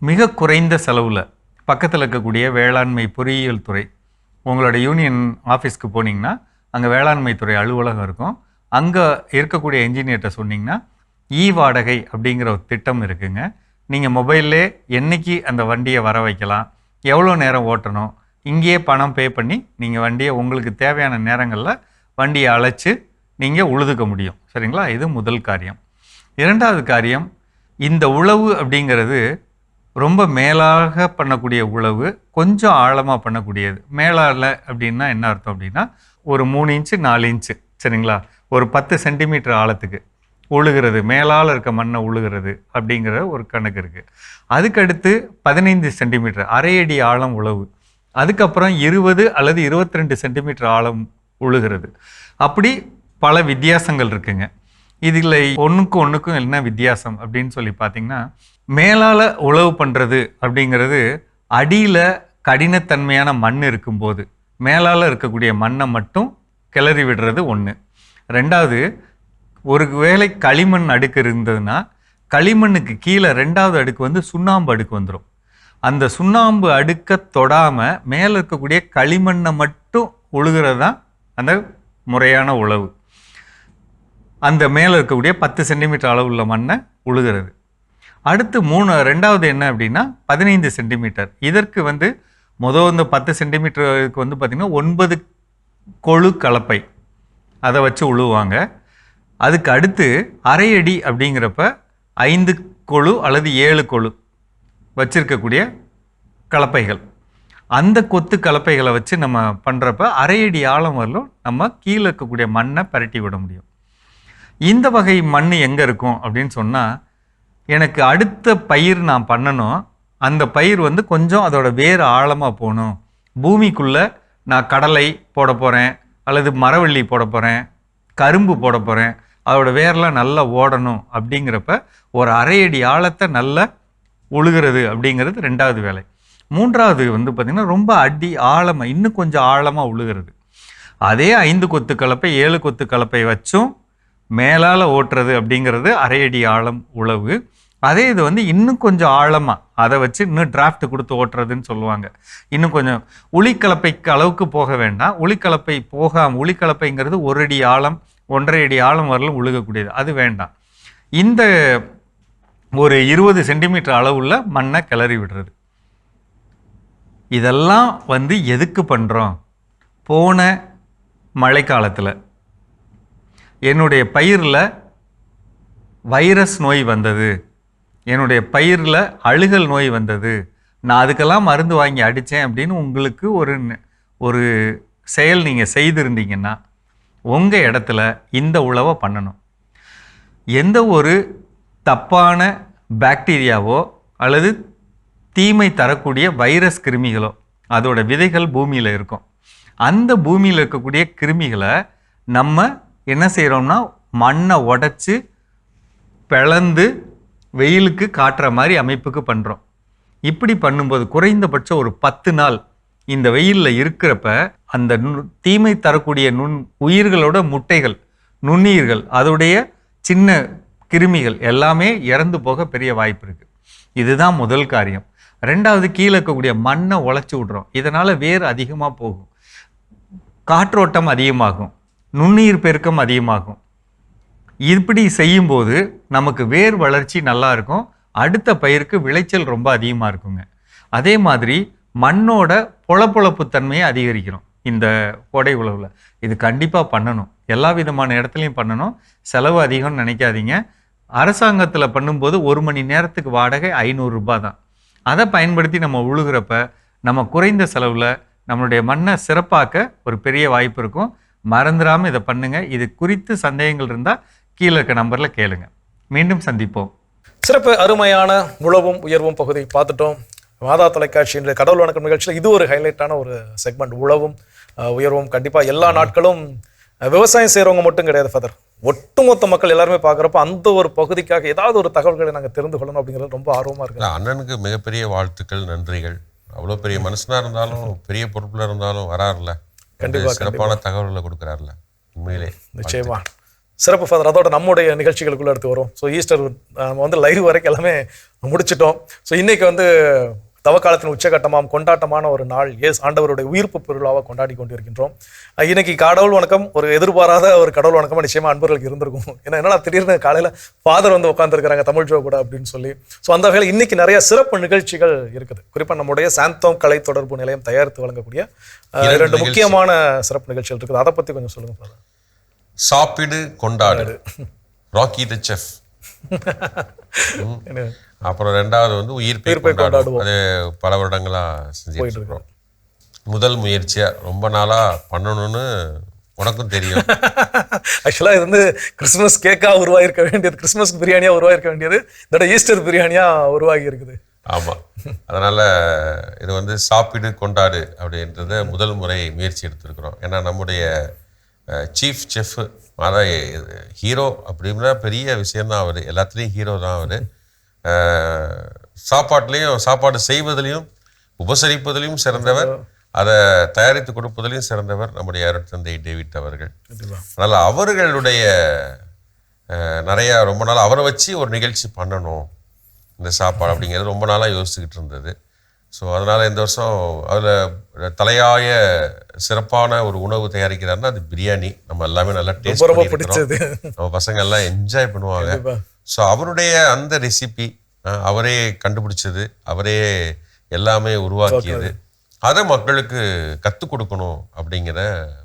மிக குறைந்த செலவில் பக்கத்தில் இருக்கக்கூடிய வேளாண்மை பொறியியல் துறை, உங்களோட யூனியன் ஆஃபீஸ்க்கு போனீங்கன்னா அங்கே வேளாண்மை துறை அலுவலகம் இருக்கும். அங்கே இருக்கக்கூடிய என்ஜினியர்கிட்ட சொன்னிங்கன்னா வாடகை அப்படிங்கிற ஒரு திட்டம் இருக்குங்க. நீங்கள் மொபைல்லே என்றைக்கு அந்த வண்டியை வர வைக்கலாம், எவ்வளோ நேரம் ஓட்டணும், இங்கேயே பணம் பே பண்ணி நீங்கள் வண்டியை உங்களுக்கு தேவையான நேரங்களில் வண்டியை அழைச்சி நீங்கள் உழுதுக்க முடியும். சரிங்களா? இது முதல் காரியம். இரண்டாவது காரியம், இந்த உழவு அப்படிங்கிறது ரொம்ப மேலாக பண்ணக்கூடிய உழவு, கொஞ்சம் ஆழமாக பண்ணக்கூடியது. மேலால் அப்படின்னா என்ன அர்த்தம் அப்படின்னா, ஒரு 3 இன்ச்சு 4 இன்ச்சு சரிங்களா, ஒரு 10 சென்டிமீட்டர் ஆழத்துக்கு உழுகிறது, மேலால் இருக்க மண்ணை உழுகிறது அப்படிங்கிற ஒரு கணக்கு இருக்குது. அதுக்கடுத்து 15 சென்டிமீட்டர் அரை அடி ஆழம் உழவு, அதுக்கப்புறம் 20 அல்லது 22 சென்டிமீட்டர் ஆழம் உழுகிறது. அப்படி பல வித்தியாசங்கள் இருக்குங்க. இதில் ஒன்றுக்கும் என்ன வித்தியாசம் அப்படின்னு சொல்லி பார்த்தீங்கன்னா, மேலால் உழவு பண்ணுறது அப்படிங்கிறது அடியில் கடினத்தன்மையான மண் இருக்கும்போது மேலால் இருக்கக்கூடிய மண்ணை மட்டும் கிளறி விடுறது ஒன்று. ரெண்டாவது, ஒரு வேளை களிமண் அடுக்கு இருந்ததுன்னா களிமண்ணுக்கு கீழே 2வது அடுக்கு வந்து சுண்ணாம்பு அடுக்கு வந்துடும். அந்த சுண்ணாம்பு அடுக்க தொடாமல் மேலே இருக்கக்கூடிய களிமண்ணை மட்டும் உழுகிறது தான் அந்த முறையான உழவு. அந்த மேலே இருக்கக்கூடிய 10 சென்டிமீட்டர் அளவுள்ள மண்ணை உழுகிறது. அடுத்து 2வது என்ன அப்படின்னா 15 சென்டிமீட்டர். இதற்கு வந்து இந்த 10 சென்டிமீட்டருக்கு வந்து பார்த்திங்கன்னா 9 கொழு கலப்பை அதை வச்சு உழுவாங்க. அதுக்கு அடுத்து அரை அடி அப்படிங்கிறப்ப 5 கொழு அல்லது 7 கொழு வச்சிருக்கக்கூடிய கலப்பைகள். அந்த கொத்து கலப்பைகளை வச்சு நம்ம பண்ணுறப்ப அரை அடி ஆழம் வரலும் நம்ம கீழே இருக்கக்கூடிய மண்ணை பரட்டி விட முடியும். இந்த வகை மண் எங்கே இருக்கும் அப்படின்னு சொன்னால், எனக்கு அடுத்த பயிர் நான் பண்ணணும், அந்த பயிர் வந்து கொஞ்சம் அதோட வேறு ஆழமாக போகணும், பூமிக்குள்ளே நான் கடலை போட போகிறேன் அல்லது மரவள்ளி போட போகிறேன், கரும்பு போட போகிறேன், அதோட வேரெல்லாம் நல்லா ஓடணும் அப்படிங்கிறப்ப ஒரு அரை அடி ஆழத்தை நல்லா உழுகிறது அப்படிங்கிறது 2வது வேலை. 3வது வந்து பார்த்திங்கன்னா ரொம்ப அடி ஆழமாக இன்னும் கொஞ்சம் ஆழமாக உழுகிறது. அதே 5 கொத்து கலப்பை 7 கொத்து கலப்பை வச்சும் மேலால் ஓட்டுறது அப்படிங்கிறது அரை அடி ஆழம் உழவு. அதே இது வந்து இன்னும் கொஞ்சம் ஆழமாக அதை வச்சு இன்னும் டிராஃப்ட் கொடுத்து ஓட்டுறதுன்னு சொல்லுவாங்க. இன்னும் கொஞ்சம் உளிக்கலப்பைக்கு அளவுக்கு போக வேண்டாம், உளிக்கலப்பை போகாமல், உளிக்கலப்பைங்கிறது 1 அடி ஆழம் 1.5 அடி ஆழம் வரலும் உழுகக்கூடியது, அது வேண்டாம். இந்த ஒரு 20 சென்டிமீட்டர் அளவுள்ள மண்ணை கிளறி விடுறது. இதெல்லாம் வந்து எதுக்கு பண்ணுறோம்? போன மழைக்காலத்தில் என்னுடைய பயிரில் வைரஸ் நோய் வந்தது, என்னுடைய பயிரில் அழுகல் நோய் வந்தது, நான் அதுக்கெல்லாம் மருந்து வாங்கி அடித்தேன் அப்படின்னு உங்களுக்கு ஒரு செயல் நீங்கள் செய்திருந்தீங்கன்னா உங்கள் இடத்துல இந்த உழவை பண்ணணும். எந்த ஒரு தப்பான பாக்டீரியாவோ அல்லது தீமை தரக்கூடிய வைரஸ் கிருமிகளோ அதோட விதைகள் பூமியில் இருக்கும். அந்த பூமியில் இருக்கக்கூடிய கிருமிகளை நம்ம என்ன செய்கிறோம்னா மண்ணை உடைச்சி பிளந்து வெயிலுக்கு காட்டுற மாதிரி அமைப்புக்கு பண்ணுறோம். இப்படி பண்ணும்போது குறைந்தபட்சம் ஒரு 10 நாள் இந்த வெயிலில் இருக்கிறப்ப அந்த தீமை தரக்கூடிய உயிர்களோட முட்டைகள், நுண்ணுயிர்கள், அதோடைய சின்ன கிருமிகள் எல்லாமே இறந்து போக பெரிய வாய்ப்பு இருக்குது. இதுதான் முதல் காரியம். ரெண்டாவது, கீழே இருக்கக்கூடிய மண்ணை உழைச்சி விட்றோம். இதனால் வேர் அதிகமாக போகும், காற்றோட்டம் அதிகமாகும், நுண்ணுயிர் பெருக்கம் அதிகமாகும். இப்படி செய்யும்போது நமக்கு வேர் வளர்ச்சி நல்லா இருக்கும், அடுத்த பயிருக்கு விளைச்சல் ரொம்ப அதிகமாக இருக்குங்க. அதே மாதிரி மண்ணோட பொழப்பொழப்பு தன்மையை அதிகரிக்கிறோம் இந்த கோடை உழவில். இது கண்டிப்பாக பண்ணணும், எல்லா விதமான இடத்துலையும் பண்ணணும். செலவு அதிகம்னு நினைக்காதீங்க. அரசாங்கத்தில் பண்ணும்போது 1 மணி நேரத்துக்கு வாடகை 500 ரூபாய் தான். அதை பயன்படுத்தி நம்ம உழுகிறப்ப நம்ம குறைந்த செலவில் நம்மளுடைய மண்ணை சிறப்பாக்க ஒரு பெரிய வாய்ப்பு இருக்கும். மறந்துடாமல் இதை பண்ணுங்கள். இது குறித்து சந்தேகங்கள் இருந்தால் கீழே இருக்க நம்பரில் கேளுங்க. மீண்டும் சந்திப்போம். சிறப்பு அருமையான உழவும் உயர்வும் பகுதி பார்த்துட்டோம். மாதா தொலைக்காட்சியின் கடவுள் வணக்கம் நிகழ்ச்சியில் இது ஒரு ஹைலைட்டான ஒரு செக்மெண்ட். உழவும் உயர்வும் கண்டிப்பாக எல்லா நாட்களும் விவசாயம் செய்கிறவங்க மட்டும் கிடையாது ஃபாதர், ஒட்டுமொத்த மக்கள் எல்லாருமே பார்க்குறப்ப அந்த ஒரு பகுதிக்காக ஏதாவது ஒரு தகவல்களை நாங்கள் தெரிந்து கொள்ளணும் அப்படிங்கிறது ரொம்ப ஆர்வமாக இருக்கு. அண்ணனுக்கு மிகப்பெரிய வாழ்த்துக்கள், நன்றிகள். அவ்வளோ பெரிய மனுஷனாக இருந்தாலும் பெரிய பொறுப்பில் இருந்தாலும் வராருல, கண்டிப்பாக சிறப்பான தகவல்களை கொடுக்குறாருல, உண்மையிலே நிச்சயமா சிறப்பு ஃபாதர். அதோட நம்முடைய நிகழ்ச்சிகளுக்குள்ள எடுத்து வரும். ஸோ ஈஸ்டர் நம்ம வந்து லைவ் வரைக்கும் எல்லாமே முடிச்சிட்டோம். ஸோ இன்னைக்கு வந்து தவக்காலத்தின் உச்சகட்டமாம் கொண்டாட்டமான ஒரு நாள், ஆண்டவருடைய உயிர்ப்பு பெருவிழாவை கொண்டாடி கொண்டிருக்கின்றோம். இன்னைக்கு கடவுள் வணக்கம் ஒரு எதிர்பாராத ஒரு கடவுள் வணக்கமாக நிச்சயமா அன்பர்களுக்கு இருந்திருக்கும். ஏன்னா என்னன்னா திடீர்னு காலையில் ஃபாதர் வந்து உட்காந்துருக்கிறாங்க தமிழ் ஜோ கூட அப்படின்னு சொல்லி. ஸோ அந்த வகையில் இன்னைக்கு நிறைய சிறப்பு நிகழ்ச்சிகள் இருக்குது. குறிப்பாக நம்முடைய சாந்தோம் கலை தொடர்பு நிலையம் தயாரித்து வழங்கக்கூடிய 2 முக்கியமான சிறப்பு நிகழ்ச்சிகள் இருக்குது. அதை பற்றி கொஞ்சம் சொல்லுங்க ஃபாதர். சாப்பிடு கொண்டாடு, ராக்கி தி செஃப். அப்புறம் 2வது வந்து உயிர்ப்பை கொண்டாடுவோம். அது பல வருடங்களா செஞ்சுட்டு இருக்கோம். முதல் முயற்சியா ரொம்ப நாளா பண்ணணும்னு உனக்கும் தெரியும். ஆக்சுவலா இது வந்து கிறிஸ்துமஸ் கேக்கா உருவாயிருக்க வேண்டியது, கிறிஸ்துமஸ் பிரியாணியா உருவாயிருக்க வேண்டியது, இதோட ஈஸ்டர் பிரியாணியா உருவாகி இருக்குது. ஆமா, அதனால இது வந்து சாப்பிடு கொண்டாடு அப்படின்றத முதல் முறை முயற்சி எடுத்திருக்கிறோம். ஏன்னா நம்முடைய சீஃப் செஃப், அதான் ஹீரோ அப்படின்னா பெரிய விஷயம்தான் அவர், எல்லாத்துலேயும் ஹீரோ தான் அவர். சாப்பாடு செய்வதிலையும் உபசரிப்பதிலையும் சிறந்தவர், அதை தயாரித்து கொடுப்பதிலையும் சிறந்தவர் நம்முடைய அருட்தந்தை டேவிட் அவர்கள். அதனால் அவர்களுடைய நிறையா ரொம்ப நாள் அவரை வச்சு ஒரு நிகழ்ச்சி பண்ணணும் இந்த சாப்பாடு அப்படிங்கிறது ரொம்ப நாளாக யோசிச்சுக்கிட்டு இருந்தது. ஸோ அதனால் இந்த வருஷம் அதில் தலையாய சிறப்பான ஒரு உணவு தயாரிக்கிறாருன்னா அது பிரியாணி. நம்ம எல்லாமே நல்லா டேஸ்ட் பண்ணியிருக்கிறோம், நம்ம பசங்க எல்லாம் என்ஜாய் பண்ணுவாங்க. ஸோ அவருடைய அந்த ரெசிபி அவரே கண்டுபிடிச்சது, அவரே எல்லாமே உருவாக்கியது, அதை மக்களுக்கு கற்றுக் கொடுக்கணும் அப்படிங்கிற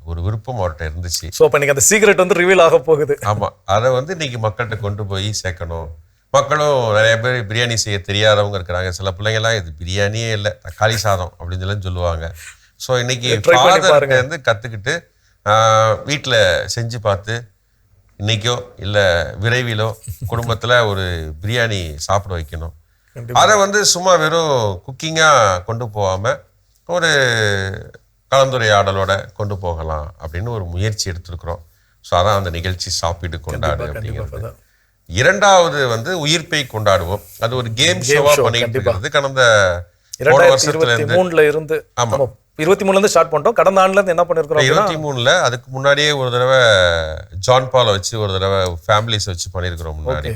ஒரு விருப்பம் அவர்கிட்ட இருந்துச்சு. ஸோ அப்போ அந்த சீக்ரெட் வந்து ரிவீல் ஆக போகுது. ஆமாம், அதை வந்து இன்னைக்கு மக்கள்கிட்ட கொண்டு போய் சேர்க்கணும். மக்களும் நிறைய பேர் பிரியாணி செய்ய தெரியாதவங்க இருக்கிறாங்க. சில பிள்ளைங்கள்லாம் இது பிரியாணியே இல்லை, தக்காளி சாதம் அப்படின்னு சொல்லி சொல்லுவாங்க. ஸோ இன்னைக்கு ஃபாதர்கிட்ட இருந்து கற்றுக்கிட்டு வீட்டில் செஞ்சு பார்த்து இன்னைக்கோ இல்லை விரைவிலோ குடும்பத்தில் ஒரு பிரியாணி சாப்பிட வைக்கணும். அதை வந்து சும்மா வெறும் குக்கிங்காக கொண்டு போகாமல் ஒரு கலந்துரையாடலோட கொண்டு போகலாம் அப்படின்னு ஒரு முயற்சி எடுத்திருக்கிறோம். ஸோ அதான் அந்த நிகழ்ச்சி சாப்பிடு கொண்டாடு அப்படிங்கிறது. 2வது வந்து உயிர்ப்பை கொண்டாடுவோம். அது ஒரு கேம் ஷோவா பண்ணிட்டு இருக்கிறது. கடந்த 2023 இருந்து, ஆமா 23 ஸ்டார்ட் பண்ணிட்டோம். கடந்த ஆண்டுல இருந்து என்ன பண்ணிருக்கோம் 23 அதுக்கு முன்னாடியே ஒரு தடவை ஜான் பாலை வச்சு ஒரு தடவை ஃபேமிலிஸ் வச்சு பண்ணியிருக்கிறோம் முன்னாடி.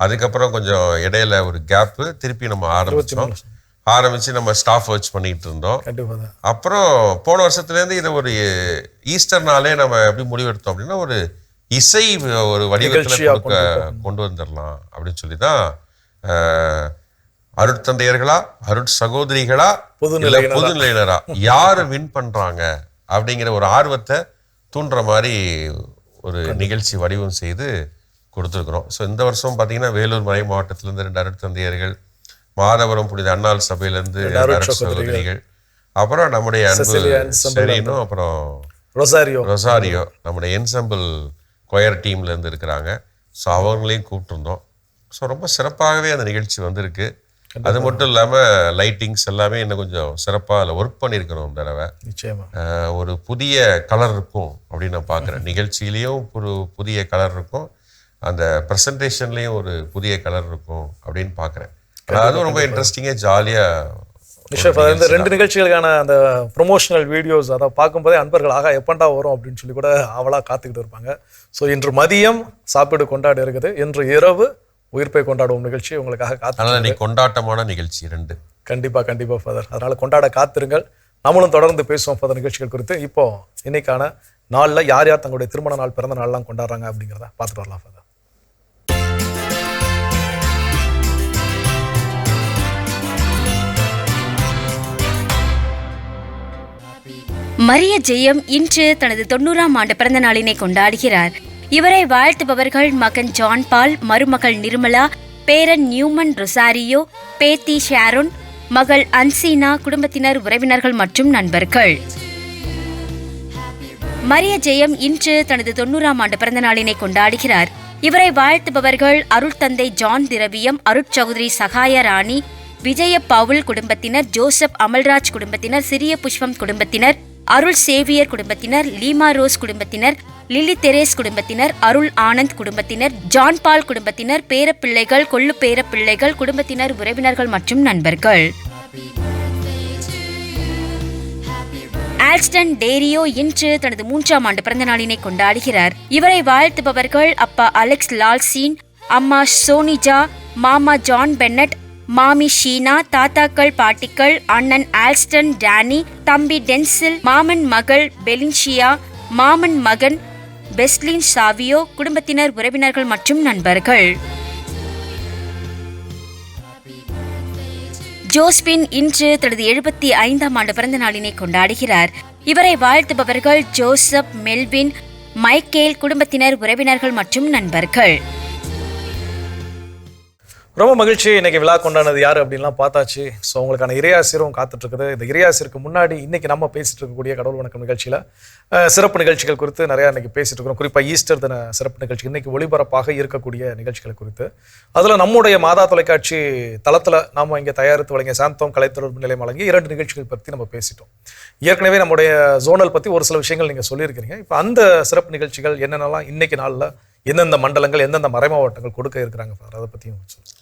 அதுக்கப்புறம் கொஞ்சம் இடையில ஒரு கேப்பு, திருப்பி நம்ம ஆரம்பிச்சு நம்ம ஸ்டாஃப் வச்சு பண்ணிட்டு இருந்தோம். அப்புறம் போன வருஷத்துலேருந்து இதை ஒரு ஈஸ்டர் நாளே நம்ம எப்படி முடிவெடுத்தோம் அப்படின்னா ஒரு இசை ஒரு வடிவத்தில் கொண்டு வந்துடலாம் அப்படின்னு சொல்லி தான் அருட்தந்தையர்களா, அருட் சகோதரிகளா, பொதுநிலையினரா யாரு வின் பண்றாங்க அப்படிங்கிற ஒரு ஆர்வத்தை தூண்டுற மாதிரி ஒரு நிகழ்ச்சி வடிவம் செய்து கொடுத்துருக்குறோம். ஸோ இந்த வருஷம் பார்த்தீங்கன்னா வேலூர் மறை மாவட்டத்திலேருந்து 2 அருட்தந்தையர்கள், மாதவரம் புனித அன்னாள் சபையிலேருந்து 2 அருட் சகோதரிகள், அப்புறம் நம்முடைய அன்பு செரீனும், அப்புறம் ரொசாரியோ நம்முடைய என்சம்பிள் கொயர் டீம்ல இருந்து இருக்கிறாங்க. ஸோ அவங்களையும் கூப்பிட்டுருந்தோம். ஸோ ரொம்ப சிறப்பாகவே அந்த நிகழ்ச்சி வந்திருக்கு. அது மட்டும் இல்லாமல் லைட்டிங்ஸ் எல்லாமே இன்னும் கொஞ்சம் சிறப்பாக அதில் ஒர்க் பண்ணியிருக்கிறோம் இந்த தடவை. நிச்சயமா ஒரு புதிய கலர் இருக்கும் அப்படின்னு நான் பார்க்குறேன். நிகழ்ச்சியிலையும் ஒரு புதிய கலர் இருக்கும், அந்த ப்ரெசன்டேஷன்லேயும் ஒரு புதிய கலர் இருக்கும் அப்படின்னு பார்க்குறேன். அதுவும் ரொம்ப இன்ட்ரெஸ்டிங்காக ஜாலியாக இந்த 2 நிகழ்ச்சிகளுக்கான அந்த ப்ரொமோஷனல் வீடியோஸ் அதை பார்க்கும்போதே அன்பர்கள் எப்பண்டா வரும் அப்படின்னு சொல்லி கூட அவளாக காத்துக்கிட்டு இருப்பாங்க. ஸோ இன்று மதியம் சாப்பிடு கொண்டாடி இருக்குது, இன்று இரவு உயிர்ப்பை கொண்டாடுவோம் நிகழ்ச்சி உங்களுக்காக காத்து. கொண்டாட்டமான நிகழ்ச்சி 2 கண்டிப்பாக ஃபாதர். அதனால கொண்டாட காத்திருங்கள். நம்மளும் தொடர்ந்து பேசுவோம் ஃபாதர் நிகழ்ச்சிகள் குறித்து. இப்போ இன்னைக்கான நாளில் யார் யார் தங்களுடைய திருமண நாள் பிறந்த நாள்லாம் கொண்டாடுறாங்க அப்படிங்கிறத பார்த்துட்டு வரலாம் ஃபாதர். மரிய ஜெயம் இன்று தனது 90ஆம் ஆண்டு பிறந்த நாளினை கொண்டாடுகிறார். இவரை வாழ்த்துபவர்கள் மகன் ஜான் பால், மருமகள் நிர்மலா, பேரன் நியூமன் ரொசாரியோ, பேத்தி ஷாரோன், மகள் அன்சீனா, குடும்பத்தினர், உறவினர்கள் மற்றும் நண்பர்கள். மரிய ஜெயம் இன்று தனது 90ஆம் ஆண்டு பிறந்த நாளினை கொண்டாடுகிறார். இவரை வாழ்த்துபவர்கள் அருள் தந்தை ஜான் திரவியம், அருட்சகோதரி சகாய ராணி, விஜய பவுல் குடும்பத்தினர், ஜோசப் அமல்ராஜ் குடும்பத்தினர், சிறிய புஷ்பம் குடும்பத்தினர், அருள் சேவியர் குடும்பத்தினர், லீமா ரோஸ் குடும்பத்தினர், லில்லி தெரேஸ் குடும்பத்தினர், அருள் ஆனந்த் குடும்பத்தினர், ஜான் பால் குடும்பத்தினர், பேரப்பிள்ளைகள், கொள்ளு பேரப்பிள்ளைகள், குடும்பத்தினர், உறவினர்கள் மற்றும் நண்பர்கள். ஆல்ஸ்டன் டேரியோ இன்று தனது 3ஆம் ஆண்டு பிறந்த நாளினை கொண்டாடுகிறார். இவரை வாழ்த்துபவர்கள் அப்பா அலெக்ஸ் லால்சீன், அம்மா சோனிஜா, மாமா ஜான் பென்னட், மாமி ஷீனா, தாத்தாக்கள் பாட்டிகள், அண்ணன் ஆல்ஸ்டன் டேனி, தம்பி டென்சில், மாமன் மகள் பெலின்ஷியா, மாமன் மகன் பெஸ்லின் சாவியோ, குடும்பத்தினர், உறவினர்கள் மற்றும் நண்பர்கள். ஜோஸ்பின் இன்று தனது 75ஆம் ஆண்டு பிறந்த நாளினை கொண்டாடுகிறார். இவரை வாழ்த்துபவர்கள் ஜோசப், மெல்வின், மைக்கேல், குடும்பத்தினர், உறவினர்கள் மற்றும் நண்பர்கள். ரொம்ப மகிழ்ச்சி. இன்னைக்கு விழா கொண்டாடினது யார் அப்படின்லாம் பார்த்தாச்சு. ஸோ உங்களுக்கான இறையாசிரும் காத்துட்டு இருக்குது. இந்த இறையாசிற்கு முன்னாடி இன்னைக்கு நம்ம பேசிட்டு இருக்கக்கூடிய கடவுள் வணக்கம் நிகழ்ச்சியில் சிறப்பு நிகழ்ச்சிகள் குறித்து நிறையா இன்னைக்கு பேசிட்டு இருக்கிறோம். குறிப்பாக ஈஸ்டர் தின சிறப்பு நிகழ்ச்சி, இன்னைக்கு ஒளிபரப்பாக இருக்கக்கூடிய நிகழ்ச்சிகளை குறித்து. அதில் நம்முடைய மாதா தொலைக்காட்சி தளத்தில் நாம் இங்கே தயாரித்து வழங்கிய சாந்தோம் கலைத்தொடர்பு நிலையம் வழங்கிய 2 நிகழ்ச்சிகள் பற்றி நம்ம பேசிட்டோம். ஏற்கனவே நம்முடைய ஜோனல் பற்றி ஒரு சில விஷயங்கள் நீங்கள் சொல்லியிருக்கிறீங்க. இப்போ அந்த சிறப்பு நிகழ்ச்சிகள் என்னென்னலாம் இன்னைக்கு நாளில் எந்தெந்த மண்டலங்கள் எந்தெந்த மறைமாவட்டங்கள் கொடுக்க இருக்கிறாங்க அதை பற்றியும் சொல்லுங்கள்.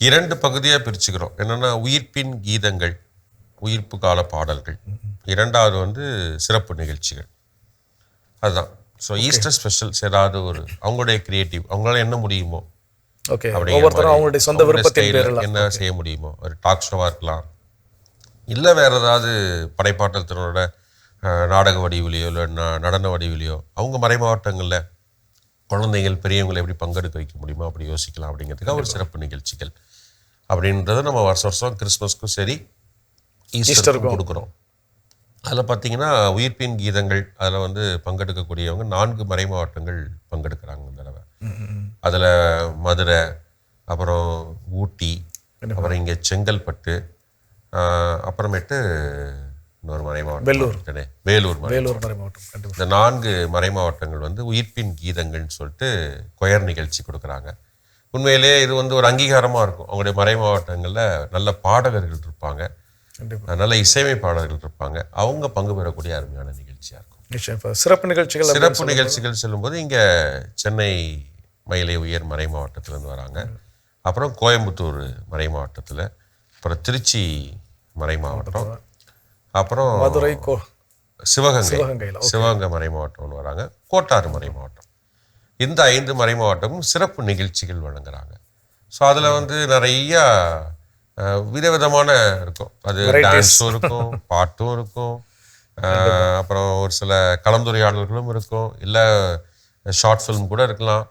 2 பகுதியாக பிரிச்சுக்கிறோம். என்னென்னா உயிர்ப்பின் கீதங்கள், உயிர்ப்பு கால பாடல்கள். 2வது சிறப்பு நிகழ்ச்சிகள். அதுதான். ஸோ ஈஸ்டர் ஸ்பெஷல் ஏதாவது ஒரு அவங்களுடைய கிரியேட்டிவ், அவங்களால என்ன முடியுமோ அவங்களுடைய சொந்த விருப்பத்தில் என்ன செய்ய முடியுமோ, ஒரு டாக் ஷோவாக இருக்கலாம், இல்லை வேற ஏதாவது படைப்பாற்றல் திறனோட நாடக வடிவிலையோ இல்லை நடன வடிவிலையோ அவங்க மறைமாவட்டங்களில் குழந்தைகள் பெரியவங்களை எப்படி பங்கெடுக்க வைக்க முடியுமோ அப்படி யோசிக்கலாம் அப்படிங்கிறதுக்காக ஒரு சிறப்பு நிகழ்ச்சிகள் அப்படின்றத நம்ம வருஷம் கிறிஸ்மஸ்க்கும் சரி ஈஸ்டருக்கும் கொடுக்குறோம். அதில் பார்த்தீங்கன்னா உயிர்ப்பின் கீதங்கள் அதில் பங்கெடுக்கக்கூடியவங்க 4 மறைமாவட்டங்கள் பங்கெடுக்கிறாங்க இந்த தடவை. அதில் மதுரை, அப்புறம் ஊட்டி, அப்புறம் இங்கே செங்கல்பட்டு, அப்புறமேட்டு இன்னொரு மறைமாவட்டம் வேலூர் மறைமாவட்டம். இந்த 4 மறைமாவட்டங்கள் உயிர்ப்பின் கீதங்கள்னு சொல்லிட்டு கொயர் நிகழ்ச்சி கொடுக்குறாங்க. உண்மையிலே இது ஒரு அங்கீகாரமாக இருக்கும். அவங்களுடைய மறைமாவட்டங்களில் நல்ல பாடகர்கள் இருப்பாங்க, நல்ல இசையமைப்பாளர்கள் இருப்பாங்க, அவங்க பங்கு பெறக்கூடிய அருமையான நிகழ்ச்சியாக இருக்கும். சிறப்பு நிகழ்ச்சிகள் செல்லும்போது இங்கே சென்னை மயிலை உயர் மறைமாவட்டத்திலேருந்து வராங்க, அப்புறம் கோயம்புத்தூர் மறைமாவட்டத்தில், அப்புறம் திருச்சி மறைமாவட்டம், அப்புறம் மதுரை, சிவகங்கை மறைமாவட்டம்னு வராங்க, கோட்டாறு மறைமாவட்டம். இந்த 5 மறைமாவட்டமும் சிறப்பு நிகழ்ச்சிகள் வழங்குறாங்க. ஸோ அதில் நிறைய விதவிதமான இருக்கும். அது டான்ஸும் இருக்கும், பாட்டும் இருக்கும், அப்புறம் ஒரு சில கலந்துரையாடல்களும் இருக்கும், இல்லை ஷார்ட் ஃபிலிம் கூட இருக்கலாம்.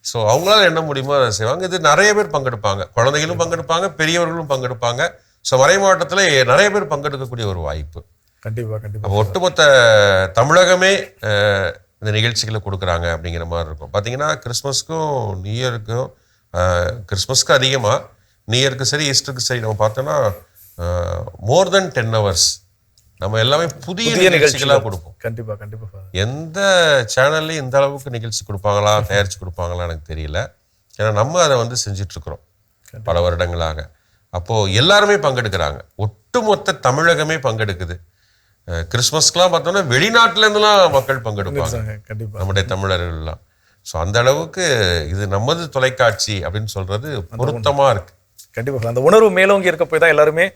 ஸோ அவங்களால என்ன முடியுமோ அதை செய்வாங்க. இது நிறைய பேர் பங்கெடுப்பாங்க, குழந்தைகளும் பங்கெடுப்பாங்க, பெரியவர்களும் பங்கெடுப்பாங்க. ஸோ மறைமாவட்டத்தில் நிறைய பேர் பங்கெடுக்கக்கூடிய ஒரு வாய்ப்பு. கண்டிப்பாக ஒட்டுமொத்த தமிழகமே இந்த நிகழ்ச்சிகளை கொடுக்குறாங்க அப்படிங்கிற மாதிரி இருக்கும். பார்த்தீங்கன்னா கிறிஸ்மஸ்க்கும் நியூ இயருக்கும், கிறிஸ்மஸ்க்கு அதிகமாக, நியூ இயருக்கு சரி ஈஸ்டருக்கு சரி நம்ம பார்த்தோன்னா மோர் தென் 10 hours நம்ம எல்லாமே புதிய புதிய நிகழ்ச்சிகளாக நிகழ்ச்சிகள் கொடுப்போம். கண்டிப்பா கண்டிப்பா ஃபாதர். எந்த சேனல்லையும் இந்த அளவுக்கு நிகழ்ச்சி கொடுப்பாங்களா, தயாரித்து கொடுப்பாங்களா எனக்கு தெரியல. ஏன்னா நம்ம அதை வந்து செஞ்சிட்ருக்குறோம் பல வருடங்களாக. அப்போது எல்லாருமே பங்கெடுக்கிறாங்க, ஒட்டுமொத்த தமிழகமே பங்கெடுக்குது. கிறிஸ்மஸ்க்கெலாம் பார்த்தோன்னா வெளிநாட்டிலேருந்துலாம் மக்கள் பங்கெடுப்பாங்க, கண்டிப்பா நம்முடைய தமிழர்கள்லாம். ஸோ அந்த அளவுக்கு இது நமது தொலைக்காட்சி அப்படின்னு சொல்கிறது பொருத்தமாக இருக்குது. கண்டிப்பா அந்த உணர்வு மேலோங்கி இருக்க போய் தான் எல்லாருமே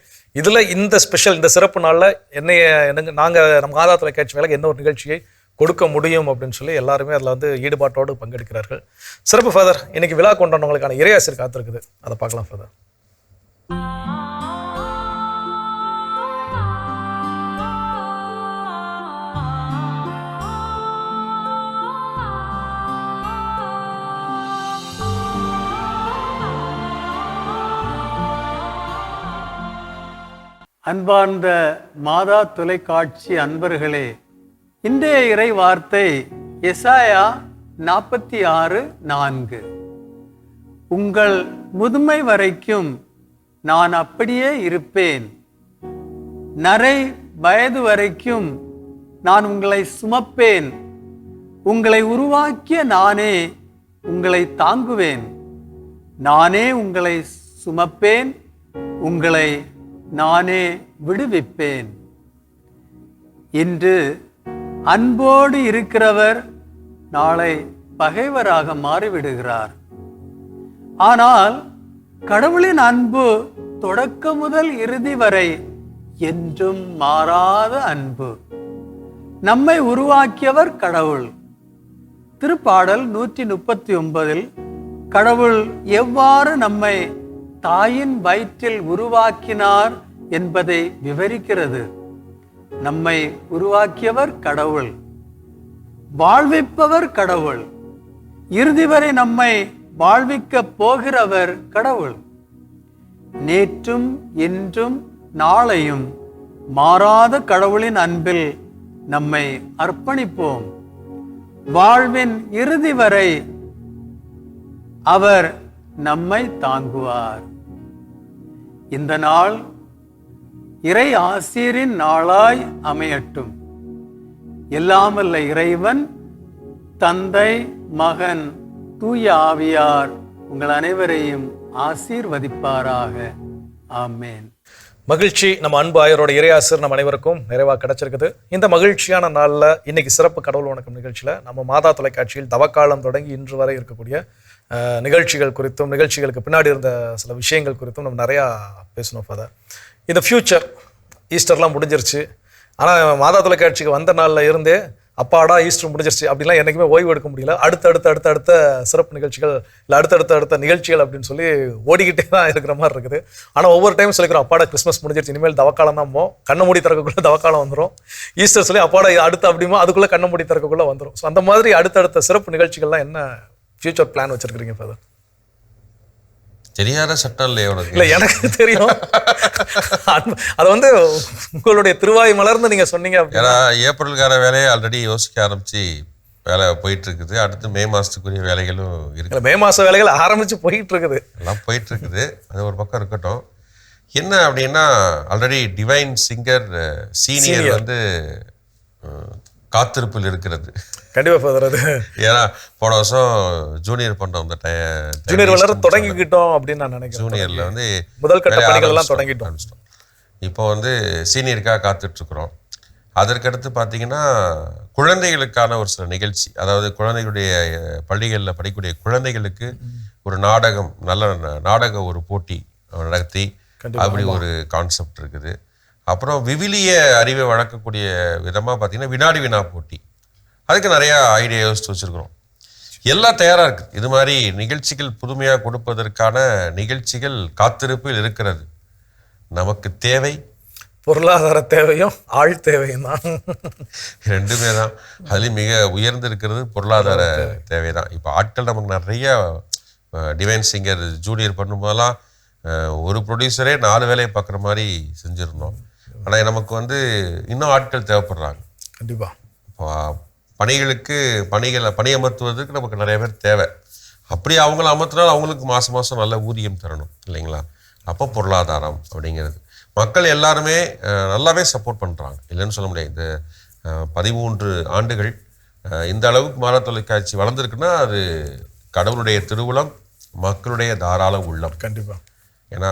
இதுல இந்த ஸ்பெஷல் இந்த சிறப்பு நாள்ல நாங்க நம்ம மாதா தொலைக்காட்சி மேல என்ன ஒரு நிகழ்ச்சியை கொடுக்க முடியும் அப்படின்னு சொல்லி எல்லாருமே அதுல வந்து ஈடுபாட்டோடு பங்கெடுக்கிறார்கள். சிறப்பு ஃபாதர். இன்னைக்கு விழா கொண்டாடுறவங்களுக்கான இறையாசிரியர் காத்திருக்குது, அதை பார்க்கலாம் ஃபாதர். அன்பார்ந்த மாதா தொலைக்காட்சி அன்பர்களே, இன்றைய இறை வார்த்தை எசாயா 46:4. உங்கள் முதுமை வரைக்கும் நான் அப்படியே இருப்பேன், நரை வயது வரைக்கும் நான் உங்களை சுமப்பேன், உங்களை உருவாக்கிய நானே உங்களை தாங்குவேன், நானே உங்களை சுமப்பேன், உங்களை நானே விடுவிப்பேன். இன்று அன்போடு இருக்கிறவர் நாளை பகைவராக மாறிவிடுகிறார். ஆனால் கடவுளின் அன்பு தொடக்கம் முதல் இறுதி வரை என்றும் மாறாத அன்பு. நம்மை உருவாக்கியவர் கடவுள். திருப்பாடல் 139 கடவுள் எவ்வாறு நம்மை தாயின் வயிற்றில் உருவாக்கினார் என்பதை விவரிக்கிறது. நம்மை உருவாக்கியவர் கடவுள், வாழ்விப்பவர் கடவுள், இறுதி வரை நம்மை வாழ்விக்க போகிறவர் கடவுள். நேற்றும் இன்றும் நாளையும் மாறாத கடவுளின் அன்பில் நம்மை அர்ப்பணிப்போம். வாழ்வின் இறுதி வரை அவர் நம்மை தாங்குவார். இந்த நாள் இறை ஆசீரின் நாளாய் அமையட்டும். எல்லாம் வல்ல இறைவன், தந்தை, மகன், தூய ஆவியார் உங்கள் அனைவரையும் ஆசீர்வதிப்பாராக. ஆமேன். மகிழ்ச்சி. நம்ம அன்பு ஆயரோட இறையாசிரியர் நம்ம அனைவருக்கும் நிறைவாக கிடைச்சிருக்குது. இந்த மகிழ்ச்சியான நாளில் இன்னைக்கு சிறப்பு கடவுள் வணக்கம் நிகழ்ச்சியில் நம்ம மாதா தொலைக்காட்சியில் தவக்காலம் தொடங்கி இன்று வரை இருக்கக்கூடிய நிகழ்ச்சிகள் குறித்தும் நிகழ்ச்சிகளுக்கு பின்னாடி இருந்த சில விஷயங்கள் குறித்தும் நம்ம நிறையா பேசணும் ஃபாதர். இந்த ஃப்யூச்சர் ஈஸ்டர்லாம் முடிஞ்சிருச்சு, ஆனால் மாதா தொலைக்காட்சிக்கு வந்த நாளில் இருந்தே அப்பாடா ஈஸ்டர் முடிஞ்சிருச்சு அப்படிலாம் என்றைக்குமே ஓய்வு எடுக்க முடியல. அடுத்த சிறப்பு நிகழ்ச்சிகள் இல்லை அடுத்த நிகழ்ச்சிகள் அப்படின்னு சொல்லி ஓடிக்கிட்டே தான் இருக்கிற மாதிரி இருக்குது. ஆனால் ஒவ்வொரு டைம் சொல்லிக்கிறோம் அப்பாடா கிறிஸ்மஸ் முடிஞ்சிருச்சு, இனிமேல் தவக்காலம் தான் போவோம், கண்ணை மூடி திறக்கக்குள்ளே தவக்காலம் வந்துடும். ஈஸ்டர் சொல்லி அப்பாடா அடுத்து அப்படிமா அதுக்குள்ளே கண்ணை மூடி திறக்கக்குள்ளே வந்துடும். ஸோ அந்த மாதிரி அடுத்த சிறப்பு நிகழ்ச்சிகள்லாம் என்ன ஃபியூச்சர் பிளான் வச்சிருக்கிறீங்க ஃபாதர்? தெரியாத சட்டம் இல்லையா உனக்கு? இல்லை எனக்கு தெரியும். அது வந்து உங்களுடைய திருவாய் மலர்ந்து நீங்கள் சொன்னீங்க. ஏன்னா ஏப்ரல்கார வேலையை ஆல்ரெடி யோசிக்க ஆரம்பிச்சு வேலை போயிட்டு இருக்குது. அடுத்து மே மாதத்துக்குரிய வேலைகளும் இருக்குது. மே மாத வேலைகள் ஆரம்பித்து போயிட்டு இருக்குது, எல்லாம் போயிட்டு இருக்குது. அது ஒரு பக்கம் இருக்கட்டும். என்ன அப்படின்னா ஆல்ரெடி டிவைன் சிங்கர் சீனியர் வந்து காத்திருப்பில் இருக்கிறது. கண்டிப்பா ஃபாதர். அது ஏன்னா போன வருஷம் ஜூனியர் பண்ணோம், அந்த ஜூனியர் வளர தொடங்கிக்கிட்டோம் அப்படின்னு நான் நினைக்கிறேன். ஜூனியர்ல வந்து முதல் கட்ட பணிகள் எல்லாம் தொடங்கிட்டோம். இப்போ வந்து சீனியருக்காக காத்துட்டு இருக்கிறோம். அதற்கடுத்து பார்த்தீங்கன்னா குழந்தைகளுக்கான ஒரு சில நிகழ்ச்சி, அதாவது குழந்தைகளுடைய பள்ளிகளில் படிக்கக்கூடிய குழந்தைகளுக்கு ஒரு நாடகம், நல்ல நாடக ஒரு போட்டி நடத்தி அப்படி ஒரு கான்செப்ட் இருக்குது. அப்புறம் விவிலிய அறிவை வளர்க்கக்கூடிய விதமாக பார்த்தீங்கன்னா வினாடி வினா போட்டி, அதுக்கு நிறையா ஐடியா யோசித்து வச்சுருக்கிறோம். எல்லாம் தயாராக இருக்குது. இது மாதிரி நிகழ்ச்சிகள் புதுமையாக கொடுப்பதற்கான நிகழ்ச்சிகள் காத்திருப்பில் இருக்கிறது. நமக்கு தேவை பொருளாதார தேவையும் ஆள் தேவையும் தான், ரெண்டுமே தான். அதுலேயும் மிக உயர்ந்து இருக்கிறது பொருளாதார தேவை தான். இப்போ ஆட்கள் நமக்கு நிறைய டிவைன் சிங்கர் ஜூனியர் பண்ணும்போதெல்லாம் ஒரு ப்ரொடியூசரே 4 வேலையை பார்க்குற மாதிரி செஞ்சுருந்தோம். ஆனால் நமக்கு வந்து இன்னும் ஆட்கள் தேவைப்படுறாங்க. கண்டிப்பாக பணி அமர்த்துவதற்கு நமக்கு நிறைய பேர் தேவை. அப்படி அவங்கள அமர்த்தினால் அவங்களுக்கு மாதம் நல்ல ஊதியம் தரணும் இல்லைங்களா? அப்போ பொருளாதாரம் அப்படிங்கிறது மக்கள் எல்லாருமே நல்லாவே சப்போர்ட் பண்ணுறாங்க, இல்லைன்னு சொல்ல முடியாது. இந்த 13 ஆண்டுகள் இந்த அளவுக்கு மாதா தொலைக்காட்சி வளர்ந்துருக்குன்னா அது கடவுளுடைய திருவுளம், மக்களுடைய தாராள உள்ளம். கண்டிப்பாக. ஏன்னா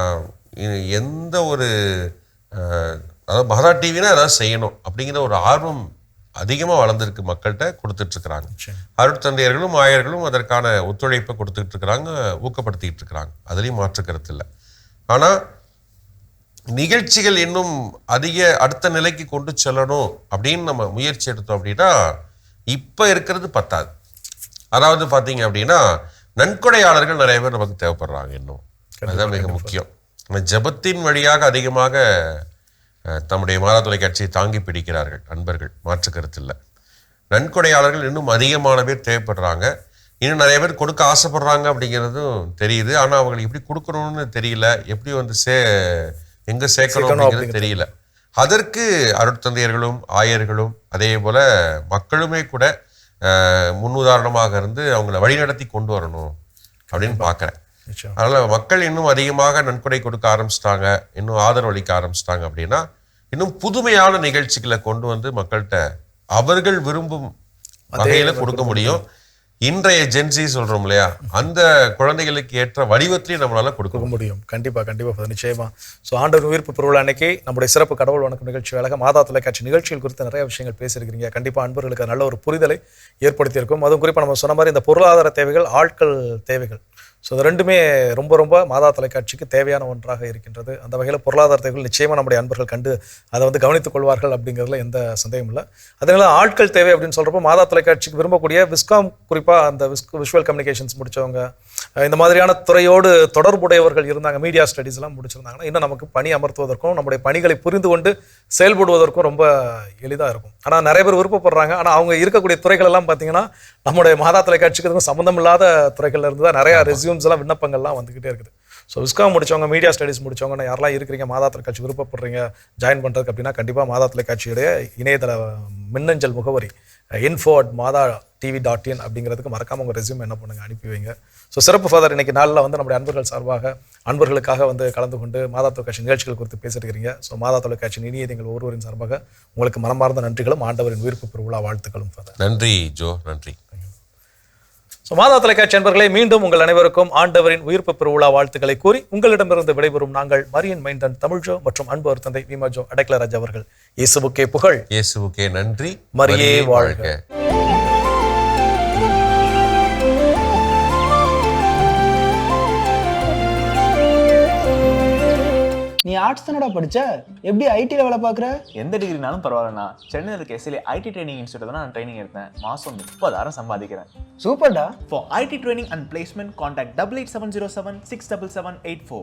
எந்த ஒரு அதாவது மாதா டிவினா ஏதாவது செய்யணும் அப்படிங்கிற ஒரு ஆர்வம் அதிகமாக வளர்ந்துருக்கு, மக்கள்கிட்ட கொடுத்துட்ருக்குறாங்க. அருட்தந்தையர்களும் ஆயர்களும் அதற்கான ஒத்துழைப்பை கொடுத்துக்கிட்டு இருக்கிறாங்க, ஊக்கப்படுத்திக்கிட்டு இருக்கிறாங்க, அதுலேயும் மாற்றுக்கருத்து இல்லை. ஆனால் நிகழ்ச்சிகள் இன்னும் அதிக அடுத்த நிலைக்கு கொண்டு செல்லணும் அப்படின்னு நம்ம முயற்சி எடுத்தோம் அப்படின்னா இப்போ இருக்கிறது பத்தாது. அதாவது பார்த்தீங்க அப்படின்னா நன்கொடையாளர்கள் நிறைய பேர் நமக்கு தேவைப்படுறாங்க இன்னும், அதுதான் மிக முக்கியம். நம்ம ஜெபத்தின் வழியாக அதிகமாக தம்முடைய மாதா தொலைக்காட்சியை தாங்கி பிடிக்கிறார்கள் அன்பர்கள், மாற்று கருத்து இல்லை. நன்கொடையாளர்கள் இன்னும் அதிகமான பேர் தேவைப்படுறாங்க, இன்னும் நிறைய பேர் கொடுக்க ஆசைப்படுறாங்க அப்படிங்கிறதும் தெரியுது. ஆனால் அவங்களுக்கு எப்படி கொடுக்கணும்னு தெரியல, எப்படி வந்து எங்கே சேர்க்கணும் அப்படிங்கிறது தெரியல. அதற்கு அருட்தந்தையர்களும் ஆயர்களும் அதே போல் மக்களுமே கூட முன்னுதாரணமாக இருந்து அவங்கள வழிநடத்தி கொண்டு வரணும் அப்படின்னு பார்க்குறேன். அதனால் மக்கள் இன்னும் அதிகமாக நன்கொடை கொடுக்க ஆரம்பிச்சிட்டாங்க, இன்னும் ஆதரவு அளிக்க ஆரம்பிச்சிட்டாங்க அப்படின்னா இன்னும் புதுமையான நிகழ்ச்சிகளை கொண்டு வந்து மக்கள்கிட்ட அவர்கள் விரும்பும் வகையில் கொடுக்க முடியும். இன்றைய ஜென்சி சொல்றோம் இல்லையா, அந்த குழந்தைகளுக்கு ஏற்ற வடிவத்திலையும் நம்மளால கொடுக்க முடியும். கண்டிப்பா நிச்சயமா. ஸோ ஆண்டவர் உயிர்ப்பு பெருவிழா அன்னைக்கு நம்முடைய சிறப்பு கடவுள் வணக்கம் நிகழ்ச்சி வேலையாக மாதா தொலைக்காட்சி நிகழ்ச்சிகள் குறித்து நிறைய விஷயங்கள் பேசியிருக்கிறீங்க. கண்டிப்பாக அன்பர்களுக்கு நல்ல ஒரு புரிதலை ஏற்படுத்தியிருக்கும். அதுவும் குறிப்பாக நம்ம சொன்ன மாதிரி இந்த பொருளாதார தேவைகள், ஆட்கள் தேவைகள், ஸோ இது ரெண்டுமே ரொம்ப ரொம்ப மாதா தொலைக்காட்சிக்கு தேவையான ஒன்றாக இருக்கின்றது. அந்த வகையில் பொருளாதார தேவைகள் நிச்சயமாக நம்முடைய அன்பர்கள் கண்டு அதை வந்து கவனித்துக் கொள்வார்கள் அப்படிங்கிறதுல எந்த சந்தேகம் இல்லை. அதனால ஆட்கள் தேவை அப்படின்னு சொல்கிறப்போ மாதா தொலைக்காட்சிக்கு விரும்பக்கூடிய விஸ்காம், குறிப்பாக அந்த விஷுவல் கம்யூனிகேஷன்ஸ் முடித்தவங்க, இந்த மாதிரியான துறையோடு தொடர்புடையவர்கள் இருந்தாங்க, மீடியா ஸ்டடீஸ்லாம் முடிச்சிருந்தாங்கன்னா இன்னும் நமக்கு பணி அமர்த்துவதற்கும் நம்முடைய பணிகளை புரிந்து கொண்டு செயல்படுவதற்கும் ரொம்ப எளிதாக இருக்கும். ஆனால் நிறைய பேர் விருப்பப்படுறாங்க, ஆனால் அவங்க இருக்கக்கூடிய துறைகள் எல்லாம் பார்த்தீங்கன்னா நம்முடைய மாதா தொலைக்காட்சிக்கு சம்மந்தம் இல்லாத துறைகள்ல இருந்து தான் நிறைய ரெஸ்யூம்ஸ் எல்லாம் விண்ணப்பங்கள்லாம் வந்துகிட்டே இருக்குது. ஸோ விஸ்காம் முடிச்சவங்க, மீடியா ஸ்டடீஸ் முடிச்சவங்க யாரெல்லாம் இருக்கிறீங்க, மாதா தொலைக்காட்சி விருப்பப்படுறீங்க ஜாயின் பண்ணுறதுக்கு அப்படின்னா கண்டிப்பாக மாதா தொலைக்காட்சியுடைய இணையதள மின்னஞ்சல் முகவரி info@madatv.in அப்படிங்கிறதுக்கு மறக்காம உங்கள் ரெஸ்யூம் என்ன பண்ணுங்க, அனுப்பி வைங்க. ஸோ சிறப்பு ஃபாதர், இன்னைக்கு நாளில் வந்து நம்முடைய அன்பர்கள் சார்பாக அன்பர்களுக்காக வந்து கலந்து கொண்டு மாதா தொலைக்காட்சி நிகழ்ச்சிகள் குறித்து பேசியிருக்கிறீங்க. ஸோ மாதா தொலைக்காட்சி இனியதங்கள் ஒவ்வொருவரின் சார்பாக உங்களுக்கு மனமார்ந்த நன்றிகளும் ஆண்டவரின் உயிர்ப்பு பெருவிழா வாழ்த்துக்களும் ஃபாதர். நன்றி ஜோ, நன்றி. ஸோ மாதா தொலைக்காட்சி அன்பர்களே, மீண்டும் உங்கள் அனைவருக்கும் ஆண்டவரின் உயிர்ப்பு பெருவிழா வாழ்த்துக்களை கூறி உங்களிடமிருந்து விடைபெறும் நாங்கள் மரியன் மைந்தன் தமிழ் ஜோ மற்றும் அன்பு அருத்தந்தை விமா ஜோ அடைக்கலராஜ் அவர்கள். இயேசுவுக்கே புகழ், இயேசுவுக்கே நன்றி, மரியே வாழ்க. நீ ஆர்ட்ஸ் தானடா படிச்ச, எப்படி ஐடில வேலை பார்க்குற? எந்த டிகிரினாலும் பரவாயில்லண்ணா, சென்னையில் இருக்க எஸ்எல்ஏ ஐடி ட்ரைனிங் இன்ஸ்டியூட் தான் நான் ட்ரைனிங் எடுத்தேன். மாதம் 30,000 சம்பாதிக்கிறேன். சூப்பர்டா. For IT training and placement, contact 8870767784.